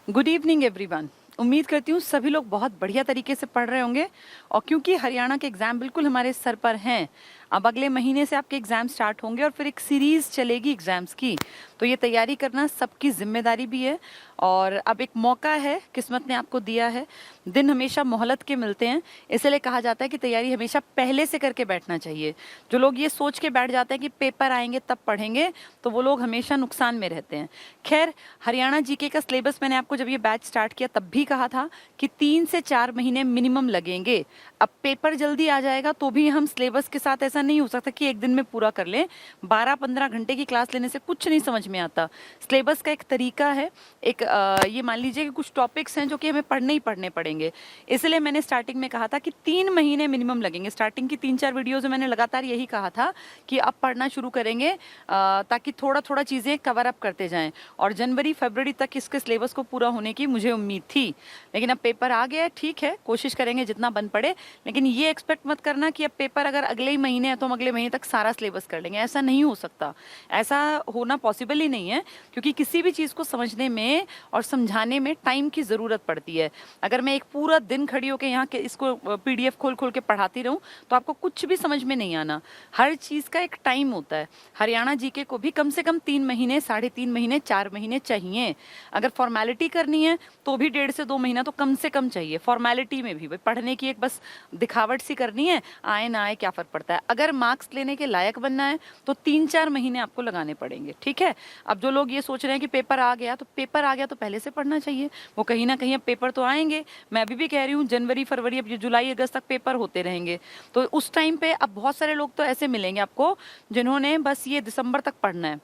Good evening everyone. उम्मीद करती हूँ सभी लोग बहुत बढ़िया तरीके से पढ़ रहे होंगे। और क्योंकि हरियाणा के एग्जाम बिल्कुल हमारे सर पर हैं, अब अगले महीने से आपके एग्जाम स्टार्ट होंगे और फिर एक सीरीज चलेगी एग्जाम्स की, तो ये तैयारी करना सबकी जिम्मेदारी भी है। और अब एक मौका है, किस्मत ने आपको दिया है। दिन हमेशा मोहलत के मिलते हैं, इसलिए कहा जाता है कि तैयारी हमेशा पहले से करके बैठना चाहिए। जो लोग ये सोच के बैठ जाते हैं कि पेपर आएंगे तब पढ़ेंगे, तो वो लोग हमेशा नुकसान में रहते हैं। खैर, हरियाणा जीके का सिलेबस मैंने आपको जब ये बैच स्टार्ट किया तब भी कहा था कि 3 से 4 महीने मिनिमम लगेंगे। अब पेपर जल्दी आ जाएगा तो भी हम सिलेबस के साथ ऐसा नहीं हो सकता कि एक दिन में पूरा कर लें। 12-15 घंटे की क्लास लेने से कुछ नहीं समझ में आता। सिलेबस का एक तरीका है, एक ये मान लीजिए कि कुछ टॉपिक्स हैं जो कि हमें पढ़ने ही पढ़ने पड़ेंगे। इसलिए मैंने स्टार्टिंग में कहा था कि 3 महीने मिनिमम लगेंगे। स्टार्टिंग की 3-4 वीडियोज में मैंने लगातार यही कहा था कि अब पढ़ना शुरू करेंगे ताकि थोड़ा थोड़ा चीज़ें कवर अप करते जाएं। और जनवरी-फरवरी तक इसके सिलेबस को पूरा होने की मुझे उम्मीद थी, लेकिन अब पेपर आ गया है। ठीक है, कोशिश करेंगे जितना बन पड़े, लेकिन ये एक्सपेक्ट मत करना कि अब पेपर अगर अगले ही महीने है तो हम अगले महीने तक सारा सिलेबस कर लेंगे। ऐसा नहीं हो सकता, ऐसा होना पॉसिबल ही नहीं है, क्योंकि किसी भी चीज़ को समझने में और समझाने में टाइम की ज़रूरत पड़ती है। अगर मैं एक पूरा दिन खड़ी होकर यहाँ के इसको PDF खोल खोल के पढ़ाती रहूँ तो आपको कुछ भी समझ में नहीं आना। हर चीज़ का एक टाइम होता है। हरियाणा जीके को भी कम से कम 3 महीने, 3.5 महीने, 4 महीने चाहिए। अगर फॉर्मेलिटी करनी है तो भी 1.5 से 2 महीना तो कम से कम चाहिए। फॉर्मेलिटी में भी भाई पढ़ने की एक बस दिखावट सी करनी है, आए ना आए क्या फ़र्क पड़ता है। अगर मार्क्स लेने के लायक बनना है तो 3-4 महीने आपको लगाने पड़ेंगे। ठीक है, अब जो लोग ये सोच रहे हैं कि पेपर आ गया तो पेपर आ गया तो पहले से पढ़ना चाहिए। वो कहीं ना कहीं अब पेपर तो आएंगे। मैं अभी भी कह रही हूँ जनवरी-फरवरी, अब ये जुलाई-अगस्त तक पेपर होते रहेंगे। तो उस टाइम पे अब बहुत सारे लोग तो ऐसे मिलेंगे आपको जिन्होंने बस ये दिसंबर तक पढ़ना है,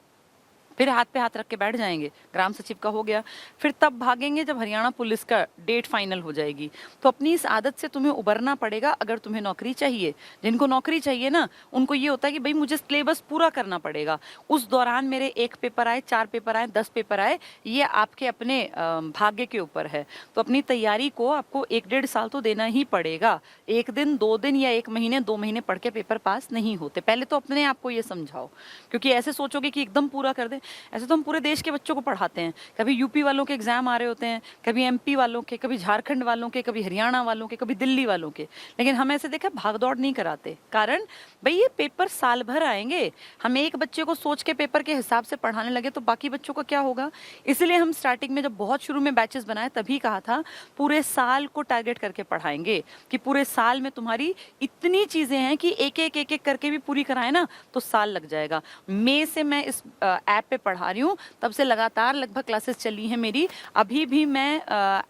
फिर हाथ पे हाथ रख के बैठ जाएंगे। ग्राम सचिव का हो गया, फिर तब भागेंगे जब हरियाणा पुलिस का डेट फाइनल हो जाएगी। तो अपनी इस आदत से तुम्हें उबरना पड़ेगा अगर तुम्हें नौकरी चाहिए। जिनको नौकरी चाहिए ना, उनको ये होता है कि भाई मुझे सिलेबस पूरा करना पड़ेगा। उस दौरान मेरे 1 पेपर आए, 4 पेपर आए, 10 पेपर आए, ये आपके अपने भाग्य के ऊपर है। तो अपनी तैयारी को आपको 1-1.5 साल तो देना ही पड़ेगा। एक दिन, 2 दिन या 1 महीने, 2 महीने पढ़ के पेपर पास नहीं होते। पहले तो अपने आप को ये समझाओ, क्योंकि ऐसे सोचोगे कि एकदम पूरा कर दें। ऐसे तो हम पूरे देश के बच्चों को पढ़ाते हैं। कभी यूपी वालों के एग्जाम आ रहे होते हैं, कभी MP वालों के, कभी झारखंड वालों के, कभी हरियाणा वालों के, कभी दिल्ली वालों के, लेकिन हम ऐसे देखा भाग दौड़ नहीं कराते। कारण भाई ये पेपर साल भर आएंगे। हम एक बच्चे को सोच के पेपर के हिसाब से पढ़ाने लगे तो बाकी बच्चों का क्या होगा। इसलिए हम स्टार्टिंग में जब बहुत शुरू में बैचेस बनाए तभी कहा था पूरे साल को टारगेट करके पढ़ाएंगे, कि पूरे साल में तुम्हारी इतनी चीजें हैं कि एक एक करके भी पूरी कराए ना तो साल लग जाएगा। मई से मैं इस ऐप पे पढ़ा रही हूँ, तब से लगातार लगभग क्लासेस चली हैं मेरी। अभी भी मैं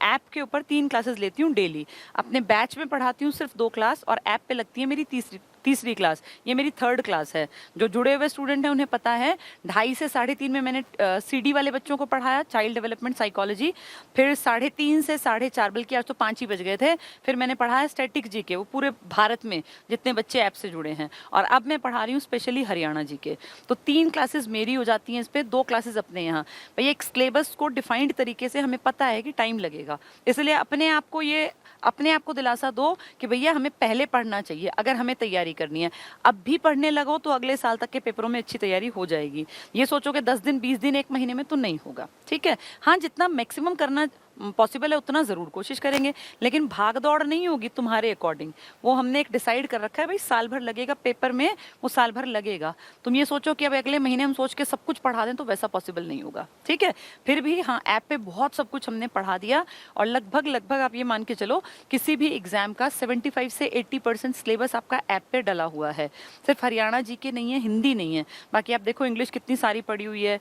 ऐप के ऊपर 3 क्लासेस लेती हूँ डेली। अपने बैच में पढ़ाती हूँ सिर्फ 2 क्लास, और ऐप पे लगती है मेरी तीसरी क्लास। ये मेरी 3rd क्लास है। जो जुड़े हुए स्टूडेंट हैं उन्हें पता है, 2:30 से 3:30 में मैंने CD वाले बच्चों को पढ़ाया, चाइल्ड डेवलपमेंट साइकोलॉजी। फिर 3:30 से 4:30, बल्कि आज तो 5 ही बज गए थे, फिर मैंने पढ़ाया स्टैटिक GK, वो पूरे भारत में जितने बच्चे ऐप से जुड़े हैं। और अब मैं पढ़ा रही हूँ स्पेशली हरियाणा GK। तो 3 क्लासेस मेरी हो जाती हैं इस पर, 2 क्लासेस अपने यहाँ। भाई एक सिलेबस को डिफाइंड तरीके से हमें पता है कि टाइम लगेगा, इसलिए अपने आप को दिलासा दो कि भैया हमें पहले पढ़ना चाहिए अगर हमें तैयारी करनी है। अब भी पढ़ने लगो तो अगले साल तक के पेपरों में अच्छी तैयारी हो जाएगी। ये सोचो कि 10 दिन, 20 दिन, 1 महीने में तो नहीं होगा। ठीक है, हाँ जितना मैक्सिमम करना पॉसिबल है उतना ज़रूर कोशिश करेंगे, लेकिन भाग दौड़ नहीं होगी तुम्हारे अकॉर्डिंग। वो हमने एक डिसाइड कर रखा है, भाई साल भर लगेगा पेपर में, वो साल भर लगेगा। तुम ये सोचो कि अब अगले महीने हम सोच के सब कुछ पढ़ा दें तो वैसा पॉसिबल नहीं होगा। ठीक है, फिर भी हाँ ऐप पे बहुत सब कुछ हमने पढ़ा दिया, और लगभग आप ये मान के चलो किसी भी एग्जाम का 75 से 80% सिलेबस आपका ऐप पे डला हुआ है। सिर्फ हरियाणा GK नहीं है, हिंदी नहीं है, बाकी आप देखो इंग्लिश कितनी सारी पड़ी हुई है,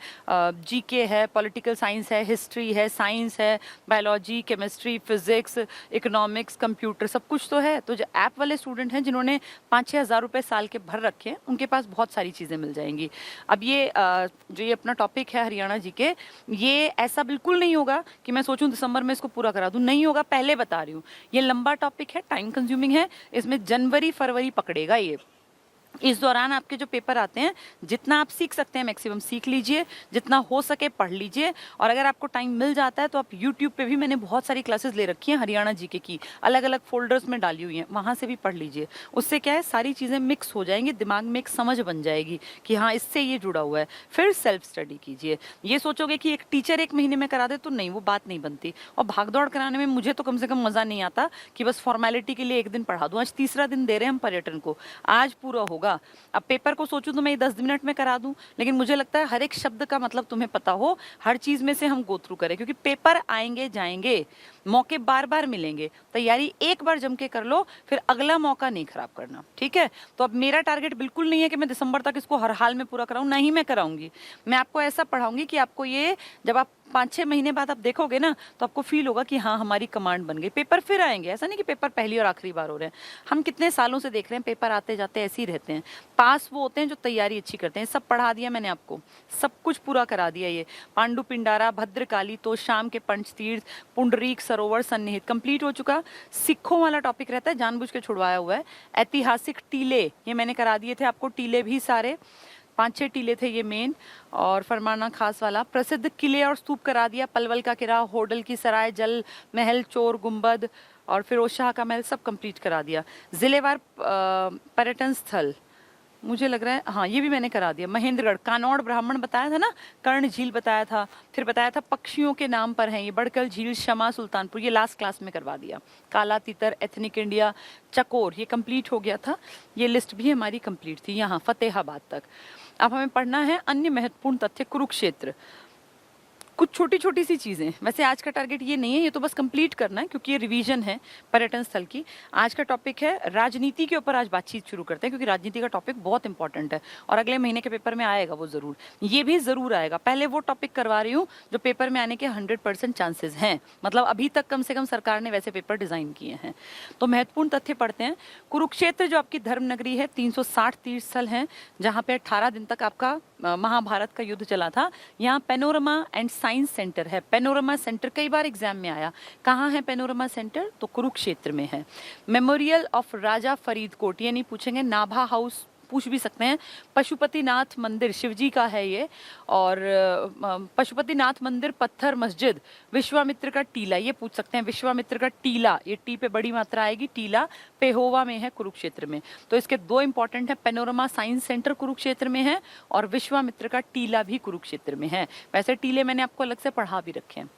GK है, पॉलिटिकल साइंस है, हिस्ट्री है, साइंस है, biology, chemistry, physics, economics, computer, सब कुछ तो है। तो जो ऐप वाले स्टूडेंट हैं जिन्होंने 5-6 हज़ार रुपये साल के भर रखे हैं, उनके पास बहुत सारी चीज़ें मिल जाएंगी। अब ये जो ये अपना टॉपिक है हरियाणा GK, ये ऐसा बिल्कुल नहीं होगा कि मैं सोचूं दिसंबर में इसको पूरा करा दूं, नहीं होगा। पहले बता रही हूँ, ये लंबा टॉपिक है, टाइम कंज्यूमिंग है, इसमें जनवरी-फरवरी पकड़ेगा ये। इस दौरान आपके जो पेपर आते हैं, जितना आप सीख सकते हैं मैक्सिमम सीख लीजिए, जितना हो सके पढ़ लीजिए। और अगर आपको टाइम मिल जाता है तो आप यूट्यूब पे भी, मैंने बहुत सारी क्लासेस ले रखी हैं हरियाणा जीके की, अलग अलग फोल्डर्स में डाली हुई हैं, वहाँ से भी पढ़ लीजिए। उससे क्या है, सारी चीज़ें मिक्स हो जाएंगी, दिमाग में एक समझ बन जाएगी कि हाँ इससे ये जुड़ा हुआ है। फिर सेल्फ स्टडी कीजिए। ये सोचोगे कि एक टीचर 1 महीने में करा दे, तो नहीं, वो बात नहीं बनती। और भागदौड़ कराने में मुझे तो कम से कम मज़ा नहीं आता कि बस फॉर्मेलिटी के लिए 1 दिन पढ़ा दूँ। आज तीसरा दिन दे रहे हैं हम पर्यटन को, आज पूरा होगा। अब पेपर को सोचूं तो मैं ये 10 मिनट में करा दूं, लेकिन मुझे लगता है हर एक शब्द का मतलब तुम्हें पता हो, हर चीज में से हम गो थ्रू करें, क्योंकि पेपर आएंगे जाएंगे, मौके बार बार मिलेंगे। तैयारी एक बार जम के कर लो, फिर अगला मौका नहीं खराब करना, ठीक है। तो अब मेरा टारगेट बिल्कुल नहीं है कि मैं दिसंबर तक इसको हर हाल में पूरा कराऊं, नहीं, मैं कराऊंगी। मैं आपको ऐसा पढ़ाऊंगी कि आपको ये, जब आप 5-6 महीने बाद आप देखोगे ना, तो आपको फील होगा कि हाँ हमारी कमांड बन गई। पेपर फिर आएंगे, ऐसा नहीं कि पेपर पहली और आखिरी बार हो रहे हैं। हम कितने सालों से देख रहे हैं, पेपर आते जाते ऐसे ही रहते हैं। पास वो होते हैं जो तैयारी अच्छी करते हैं। सब पढ़ा दिया मैंने आपको, सब कुछ पूरा करा दिया। ये पांडु पिंडारा, भद्रकाली, तो शाम के पंचतीर्थ, पुंडरीक सरोवर सन्निहित कंप्लीट हो चुका। सिखों वाला टॉपिक रहता है, जानबूझ के छुड़वाया हुआ है। ऐतिहासिक टीले ये मैंने करा दिए थे आपको, टीले भी सारे 5-6 टीले थे ये मेन। और फरमाना खास वाला प्रसिद्ध किले और स्तूप करा दिया, पलवल का किला, होडल की सराय, जल महल, चोर गुंबद और फिरोज शाह का महल, सब कंप्लीट करा दिया। जिलेवार पर्यटन स्थल मुझे लग रहा है, हाँ ये भी मैंने करा दिया। महेंद्रगढ़, कानौड़ ब्राह्मण बताया था ना, कर्ण झील बताया था, फिर बताया था पक्षियों के नाम पर हैं ये, बड़कल झील, शमा, सुल्तानपुर, ये लास्ट क्लास में करवा दिया। काला तीतर, एथनिक इंडिया, चकोर, ये कंप्लीट हो गया था। ये लिस्ट भी हमारी कंप्लीट थी यहाँ फतेहाबाद तक। अब हमें पढ़ना है अन्य महत्वपूर्ण तथ्य, कुरुक्षेत्र। कुछ छोटी छोटी सी चीज़ें, वैसे आज का टारगेट ये नहीं है, ये तो बस कंप्लीट करना है क्योंकि ये रिवीजन है पर्यटन स्थल की। आज का टॉपिक है राजनीति के ऊपर, आज बातचीत शुरू करते हैं क्योंकि राजनीति का टॉपिक बहुत इंपॉर्टेंट है और अगले महीने के पेपर में आएगा वो ज़रूर, ये भी ज़रूर आएगा। पहले वो टॉपिक करवा रही हूँ जो पेपर में आने के 100% चांसेस हैं, मतलब अभी तक कम से कम सरकार ने वैसे पेपर डिज़ाइन किए हैं। तो महत्वपूर्ण तथ्य पढ़ते हैं। कुरुक्षेत्र जो आपकी धर्म नगरी है, 360 तीर्थ स्थल हैं जहाँ पे 18 दिन तक आपका महाभारत का युद्ध चला था। यहाँ पेनोरमा एंड साइंस सेंटर है। पेनोरमा सेंटर कई बार एग्जाम में आया, कहाँ है पेनोरमा सेंटर, तो कुरुक्षेत्र में है। मेमोरियल ऑफ राजा फरीदकोट, ये नहीं पूछेंगे, नाभा हाउस पूछ भी सकते हैं। पशुपतिनाथ मंदिर शिवजी का है ये, और पशुपतिनाथ मंदिर, पत्थर मस्जिद, विश्वामित्र का टीला, ये पूछ सकते हैं। विश्वामित्र का टीला, ये टी पे बड़ी मात्रा आएगी, टीला पेहोवा में है कुरुक्षेत्र में। तो इसके 2 इंपॉर्टेंट है, पेनोरमा साइंस सेंटर कुरुक्षेत्र में है और विश्वामित्र का टीला भी कुरुक्षेत्र में है। वैसे टीले मैंने आपको अलग से पढ़ा भी रखे हैं।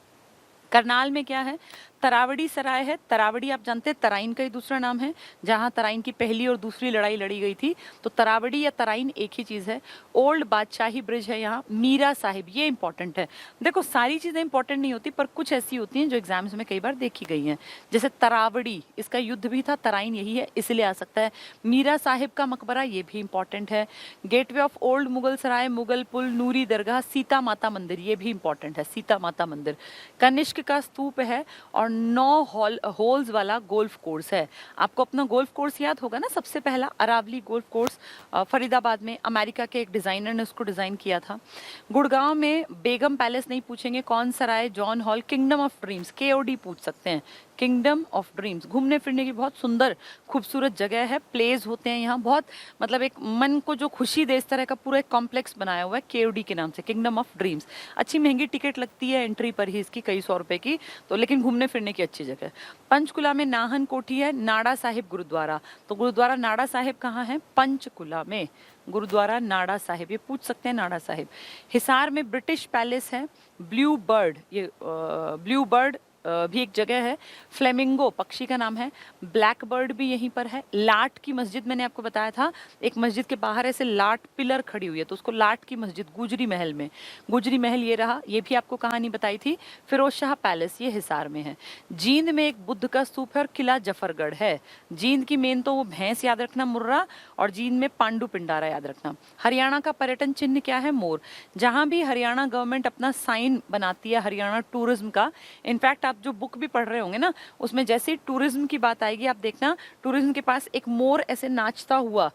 करनाल में क्या है, तरावड़ी सराय है। तरावड़ी आप जानते हैं तराइन का ही दूसरा नाम है, जहाँ तराइन की पहली और दूसरी लड़ाई लड़ी गई थी। तो तरावड़ी या तराइन एक ही चीज़ है। ओल्ड बादशाही ब्रिज है यहाँ। मीरा साहिब, ये इंपॉर्टेंट है। देखो सारी चीज़ें इंपॉर्टेंट नहीं होती, पर कुछ ऐसी होती हैं जो एग्जाम्स में कई बार देखी गई हैं। जैसे तरावड़ी, इसका युद्ध भी था, तराइन यही है इसलिए आ सकता है। मीरा साहिब का मकबरा, ये भी इंपॉर्टेंट है। गेटवे ऑफ ओल्ड मुगल सराय, मुगल पुल, नूरी दरगाह, सीता माता मंदिर, ये भी इंपॉर्टेंट है, सीता माता मंदिर। कनिष्क का स्तूप है और 9 होल्स वाला गोल्फ कोर्स है। आपको अपना गोल्फ कोर्स याद होगा ना, सबसे पहला अरावली गोल्फ कोर्स फरीदाबाद में, अमेरिका के एक डिजाइनर ने उसको डिजाइन किया था। गुड़गांव में बेगम पैलेस नहीं पूछेंगे, कौन सराय, John Hall, Kingdom of Dreams, KOD पूछ सकते हैं, किंगडम ऑफ ड्रीम्स। घूमने फिरने की बहुत सुंदर खूबसूरत जगह है, प्लेस होते हैं यहाँ बहुत, मतलब एक मन को जो खुशी दे इस तरह का पूरा एक कॉम्प्लेक्स बनाया हुआ है KOD के नाम से, किंगडम ऑफ ड्रीम्स। अच्छी महंगी टिकट लगती है एंट्री पर ही इसकी, कई 100 रुपए की, तो लेकिन घूमने फिरने की अच्छी जगह है। पंचकुला में नाहन कोठी है। नाड़ा साहिब गुरुद्वारा, तो गुरुद्वारा नाड़ा साहिब कहाँ है, पंचकुला में। गुरुद्वारा नाड़ा साहिब, ये पूछ सकते हैं नाड़ा साहिब। हिसार में ब्रिटिश पैलेस है। ब्लू बर्ड, ये ब्लू बर्ड भी एक जगह है। फ्लेमिंगो पक्षी का नाम है। ब्लैक बर्ड भी यहीं पर है। लाट की मस्जिद मैंने आपको बताया था, एक मस्जिद के बाहर ऐसे लाट पिलर खड़ी हुई है, तो उसको लाट की मस्जिद, गुजरी महल में। गुजरी महल ये रहा, ये भी आपको कहानी बताई थी। फिरोज शाह पैलेस, ये हिसार में है। जींद में एक बुद्ध का स्तूप है और किला जफरगढ़ है। जींद की मेन तो वो भैंस याद रखना, मुर्रा, और जींद में पांडु पिंडारा याद रखना। हरियाणा का पर्यटन चिन्ह क्या है, मोर। जहां भी हरियाणा गवर्नमेंट अपना साइन बनाती है हरियाणा टूरिज्म का, इनफैक्ट आप जो बुक भी पढ़ रहे होंगे ना, उसमें जैसे ही टूरिज्म की बात आएगी आप देखना, टूरिज्म के पास एक मोर ऐसे नाचता हुआ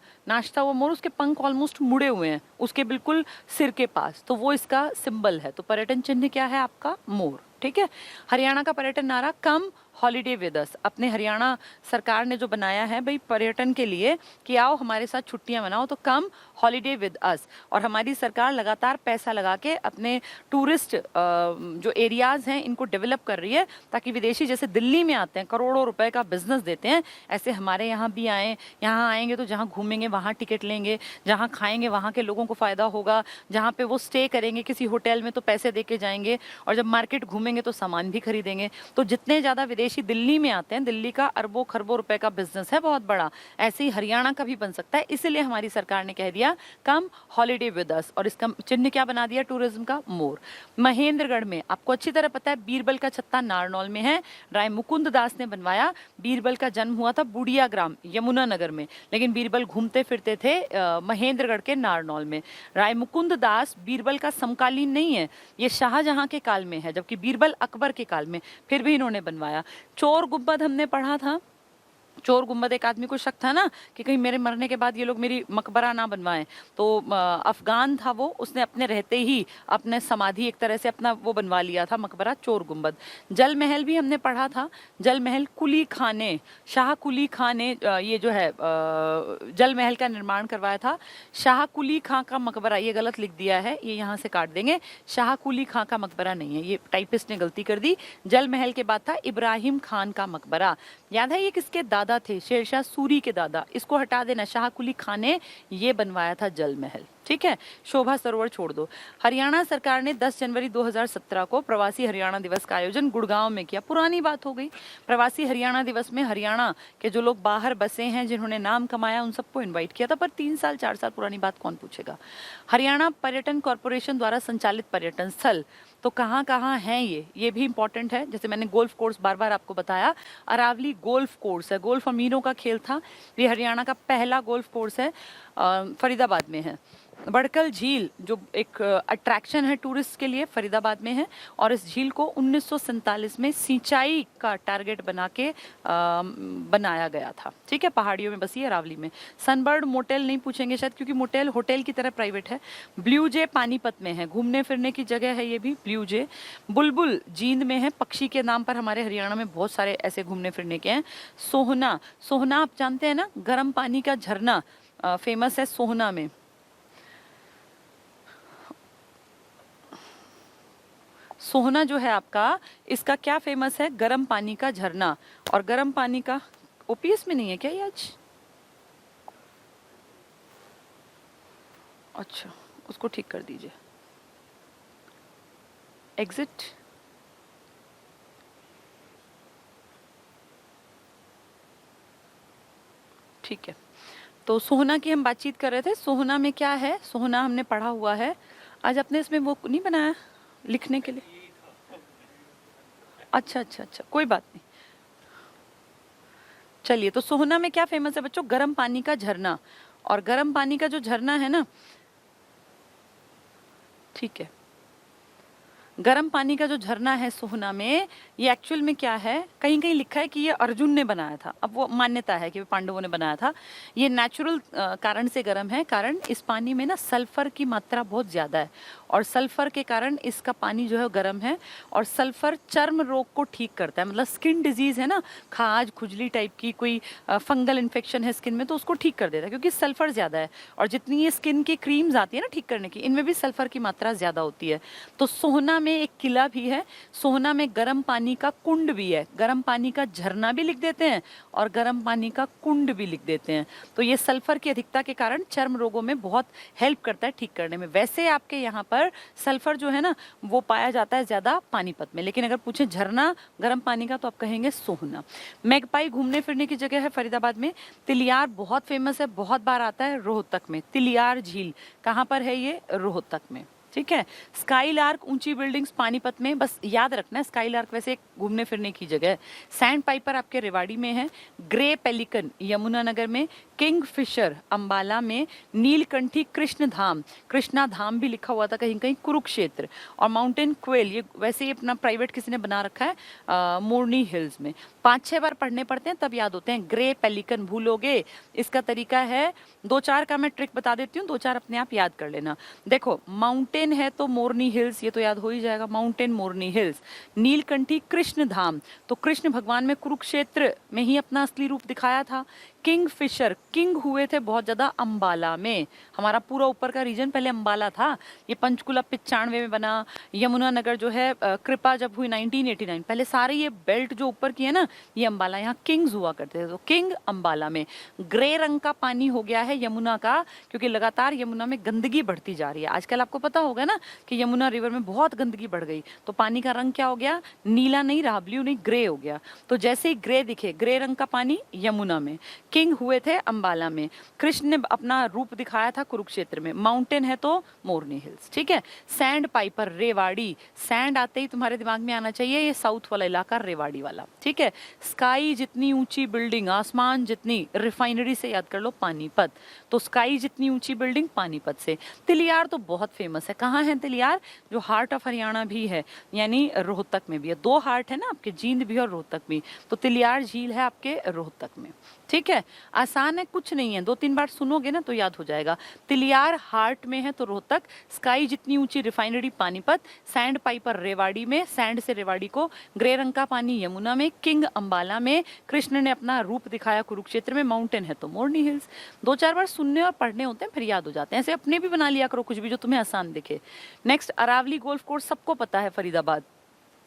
मोर, उसके पंख ऑलमोस्ट मुड़े हुए हैं उसके बिल्कुल सिर के पास, तो वो इसका सिंबल है। तो पर्यटन चिन्ह क्या है आपका, मोर। ठीक है। हरियाणा का पर्यटन नारा कम हॉलीडे विद अस, अपने हरियाणा सरकार ने जो बनाया है भाई पर्यटन के लिए कि आओ हमारे साथ छुट्टियां मनाओ, तो कम हॉलीडे विद अस। और हमारी सरकार लगातार पैसा लगा के अपने टूरिस्ट जो एरियाज हैं इनको डेवलप कर रही है, ताकि विदेशी जैसे दिल्ली में आते हैं करोड़ों रुपए का बिजनेस देते हैं, ऐसे हमारे यहाँ भी आए। यहाँ आएंगे तो जहाँ घूमेंगे वहाँ टिकट लेंगे, जहाँ खाएंगे वहाँ के लोगों को फायदा होगा, जहाँ पे वो स्टे करेंगे किसी होटल में तो पैसे दे के जाएंगे, और जब मार्केट घूमेंगे तो सामान भी खरीदेंगे। तो जितने ज्यादा विदेशी दिल्ली में आते हैं, दिल्ली का अरबों खरबों रुपए का बिजनेस है बहुत बड़ा, ऐसे ही हरियाणा का भी बन सकता है। इसीलिए हमारी सरकार ने कह दिया कम हॉलीडे विद अस, और इसका चिन्ह क्या बना दिया टूरिज्म का, मोर। महेंद्रगढ़ में आपको अच्छी तरह पता है बीरबल का छत्ता नारनौल में है, राय मुकुंद दास ने बनवाया। बीरबल का जन्म हुआ था बुढ़िया ग्राम यमुनानगर में, लेकिन बीरबल घूमते फिरते थे महेंद्रगढ़ के नारनौल में। राय मुकुंद दास बीरबल का समकालीन नहीं है, ये शाहजहां के काल में है, जबकि बीरबल अकबर के काल में, फिर भी इन्होंने बनवाया। चोर गुम्बद हमने पढ़ा था, चोर गुम्बद एक आदमी को शक था ना कि कहीं मेरे मरने के बाद ये लोग मेरी मकबरा ना बनवाएं, तो अफगान था वो, उसने अपने रहते ही अपने समाधि एक तरह से अपना वो बनवा लिया था मकबरा, चोर गुम्बद। जल महल भी हमने पढ़ा था, जल महल कुली खां ने, शाह कुली खां ने ये जो है जल महल का निर्माण करवाया था। शाह कुली खां का मकबरा, ये गलत लिख दिया है, ये यहाँ से काट देंगे, शाह कुली खां का मकबरा नहीं है, ये टाइपिस्ट ने गलती कर दी। जल महल के बाद था इब्राहिम खान का मकबरा। याद है ये किसके दादा थे, शेरशाह सूरी के दादा, इसको हटा देना, शाह कुली खान ने ये बनवाया था जल महल। ठीक है, शोभा सरोवर छोड़ दो। हरियाणा सरकार ने 10 जनवरी 2017 को प्रवासी हरियाणा दिवस का आयोजन गुड़गांव में किया। पुरानी बात हो गई, प्रवासी हरियाणा दिवस में हरियाणा के जो लोग बाहर बसे हैं, जिन्होंने नाम कमाया, उन सबको इन्वाइट किया था, पर 3 साल 4 साल पुरानी बात कौन पूछेगा। हरियाणा पर्यटन कॉरपोरेशन द्वारा संचालित पर्यटन स्थल तो कहाँ कहाँ हैं ये भी इंपॉर्टेंट है। जैसे मैंने गोल्फ कोर्स बार बार आपको बताया, अरावली गोल्फ कोर्स है, गोल्फ अमीरों का खेल था, ये हरियाणा का पहला गोल्फ कोर्स है, फरीदाबाद में है। बड़कल झील जो एक अट्रैक्शन है टूरिस्ट के लिए, फरीदाबाद में है, और इस झील को 1947 में सिंचाई का टारगेट बना के बनाया गया था। ठीक है, पहाड़ियों में बसी है अरावली में। सनबर्ड मोटेल नहीं पूछेंगे शायद, क्योंकि मोटेल होटल की तरह प्राइवेट है। ब्लू जे पानीपत में है, घूमने फिरने की जगह है ये भी, ब्लू जे। बुलबुल जींद में है, पक्षी के नाम पर हमारे हरियाणा में बहुत सारे ऐसे घूमने फिरने के हैं। सोहना, सोहना आप जानते हैं ना, गर्म पानी का झरना फेमस है सोहना में। सोहना जो है आपका, इसका क्या फेमस है, गर्म पानी का झरना। और गर्म पानी का ओपीएस में नहीं है क्या ये आज? अच्छा, उसको ठीक कर दीजिए, एग्जिट। ठीक है, तो सोहना की हम बातचीत कर रहे थे। सोहना में क्या है, सोहना हमने पढ़ा हुआ है। आज आपने इसमें वो नहीं बनाया लिखने के लिए? अच्छा अच्छा अच्छा, कोई बात नहीं। चलिए, तो सोहना में क्या फेमस है बच्चों, गर्म पानी का झरना। और गर्म पानी का जो झरना है ना, ठीक है, गर्म पानी का जो झरना है सोहना में, ये एक्चुअल में क्या है, कहीं कहीं लिखा है कि ये अर्जुन ने बनाया था, अब वो मान्यता है कि पांडवों ने बनाया था। ये नेचुरल कारण से गर्म है, कारण इस पानी में ना सल्फर की मात्रा बहुत ज्यादा है, और सल्फर के कारण इसका पानी जो है गर्म है। और सल्फर चर्म रोग को ठीक करता है, मतलब स्किन डिजीज है ना, खाज खुजली टाइप की कोई फंगल इन्फेक्शन है स्किन में, तो उसको ठीक कर देता है, क्योंकि सल्फर ज्यादा है। और जितनी ये स्किन की क्रीम्स आती है ना ठीक करने की, इनमें भी सल्फर की मात्रा ज्यादा होती है। तो सोहना में एक किला भी है, सोहना में गर्म पानी का कुंड भी है, गर्म पानी का झरना भी लिख देते हैं और गर्म पानी का कुंड भी लिख देते हैं। तो ये सल्फर की अधिकता के कारण चर्म रोगों में बहुत हेल्प करता है ठीक करने में। वैसे आपके यहाँ पर सल्फर जो है ना वो पाया जाता है ज्यादा पानीपत में, लेकिन अगर पूछे झरना गर्म पानी का तो आप कहेंगे सोहना। मैगपाई घूमने फिरने की जगह है फरीदाबाद में। तिलियार बहुत फेमस है, बहुत बार आता है रोहतक में। तिलियार झील कहाँ पर है ये, रोहतक में। ठीक है, स्काई लार्क ऊंची बिल्डिंग्स पानीपत में, बस याद रखना है स्काई लार्क वैसे एक घूमने फिरने की जगह है। सैंड पाइपर आपके रेवाड़ी में है। ग्रे पेलिकन यमुनानगर में। किंगफिशर अंबाला में, नीलकंठी कृष्ण धाम, कृष्णा धाम भी लिखा हुआ था कहीं कहीं, कुरुक्षेत्र, और माउंटेन क्वेल ये वैसे ही अपना प्राइवेट किसी ने बना रखा है मोरनी हिल्स में। 5-6 बार पढ़ने पड़ते हैं तब याद होते हैं। ग्रे पेलिकन भूलोगे, इसका तरीका है 2-4 का मैं ट्रिक बता देती हूँ, 2-4 अपने आप याद कर लेना। देखो माउंटेन है तो मोरनी हिल्स, ये तो याद हो ही जाएगा, माउंटेन मोरनी हिल्स। नीलकंठी कृष्ण धाम, तो कृष्ण भगवान में कुरुक्षेत्र में ही अपना असली रूप दिखाया था। किंगफिशर, किंग हुए थे बहुत ज्यादा अंबाला में, हमारा पूरा ऊपर का रीजन पहले अंबाला था, ये पंचकुला 95 में बना, यमुनानगर जो है कृपा जब हुई 1989, पहले सारे ये बेल्ट जो ऊपर की है ना ये अंबाला, यहाँ किंग्स हुआ करते थे, तो किंग अंबाला में। ग्रे रंग का पानी हो गया है यमुना का, क्योंकि लगातार यमुना में गंदगी बढ़ती जा रही है। आजकल आपको पता होगा ना कि यमुना रिवर में बहुत गंदगी बढ़ गई, तो पानी का रंग क्या हो गया, नीला नहीं रहा, ब्लू नहीं, ग्रे हो गया। तो जैसे ही ग्रे दिखे, ग्रे रंग का पानी यमुना में, किंग हुए थे अंबाला में, कृष्ण ने अपना रूप दिखाया था कुरुक्षेत्र में, माउंटेन है तो मोरनी हिल्स, ठीक है। सैंड पाइपर रेवाड़ी, सैंड आते ही तुम्हारे दिमाग में आना चाहिए ये साउथ वाला इलाका रेवाड़ी वाला, ठीक है। स्काई जितनी ऊंची बिल्डिंग, आसमान जितनी, रिफाइनरी से याद कर लो पानीपत, तो स्काई जितनी ऊंची बिल्डिंग पानीपत से। तिलियार तो बहुत फेमस है, कहाँ है तिलियार, जो हार्ट ऑफ हरियाणा भी है, यानी रोहतक में भी है, 2 हार्ट है ना आपके, जींद भी और रोहतक भी, तो तिलियार झील है आपके रोहतक में, ठीक है। आसान है, कुछ नहीं है, 2-3 बार सुनोगे ना तो याद हो जाएगा। तिलियार हार्ट में है तो रोहतक, स्काई जितनी ऊंची refinery Panipat, sand Piper Rewari में, सैंड से रेवाड़ी को, ग्रे रंग का पानी यमुना में, किंग अंबाला में, कृष्ण ने अपना रूप दिखाया कुरुक्षेत्र में, माउंटेन है तो मोरनी हिल्स। 2-4 बार सुनने और पढ़ने होते हैं फिर याद हो जाते हैं, ऐसे अपने भी बना लिया करो कुछ भी जो तुम्हें आसान दिखे। नेक्स्ट, अरावली गोल्फ कोर्स सबको पता है, फरीदाबाद,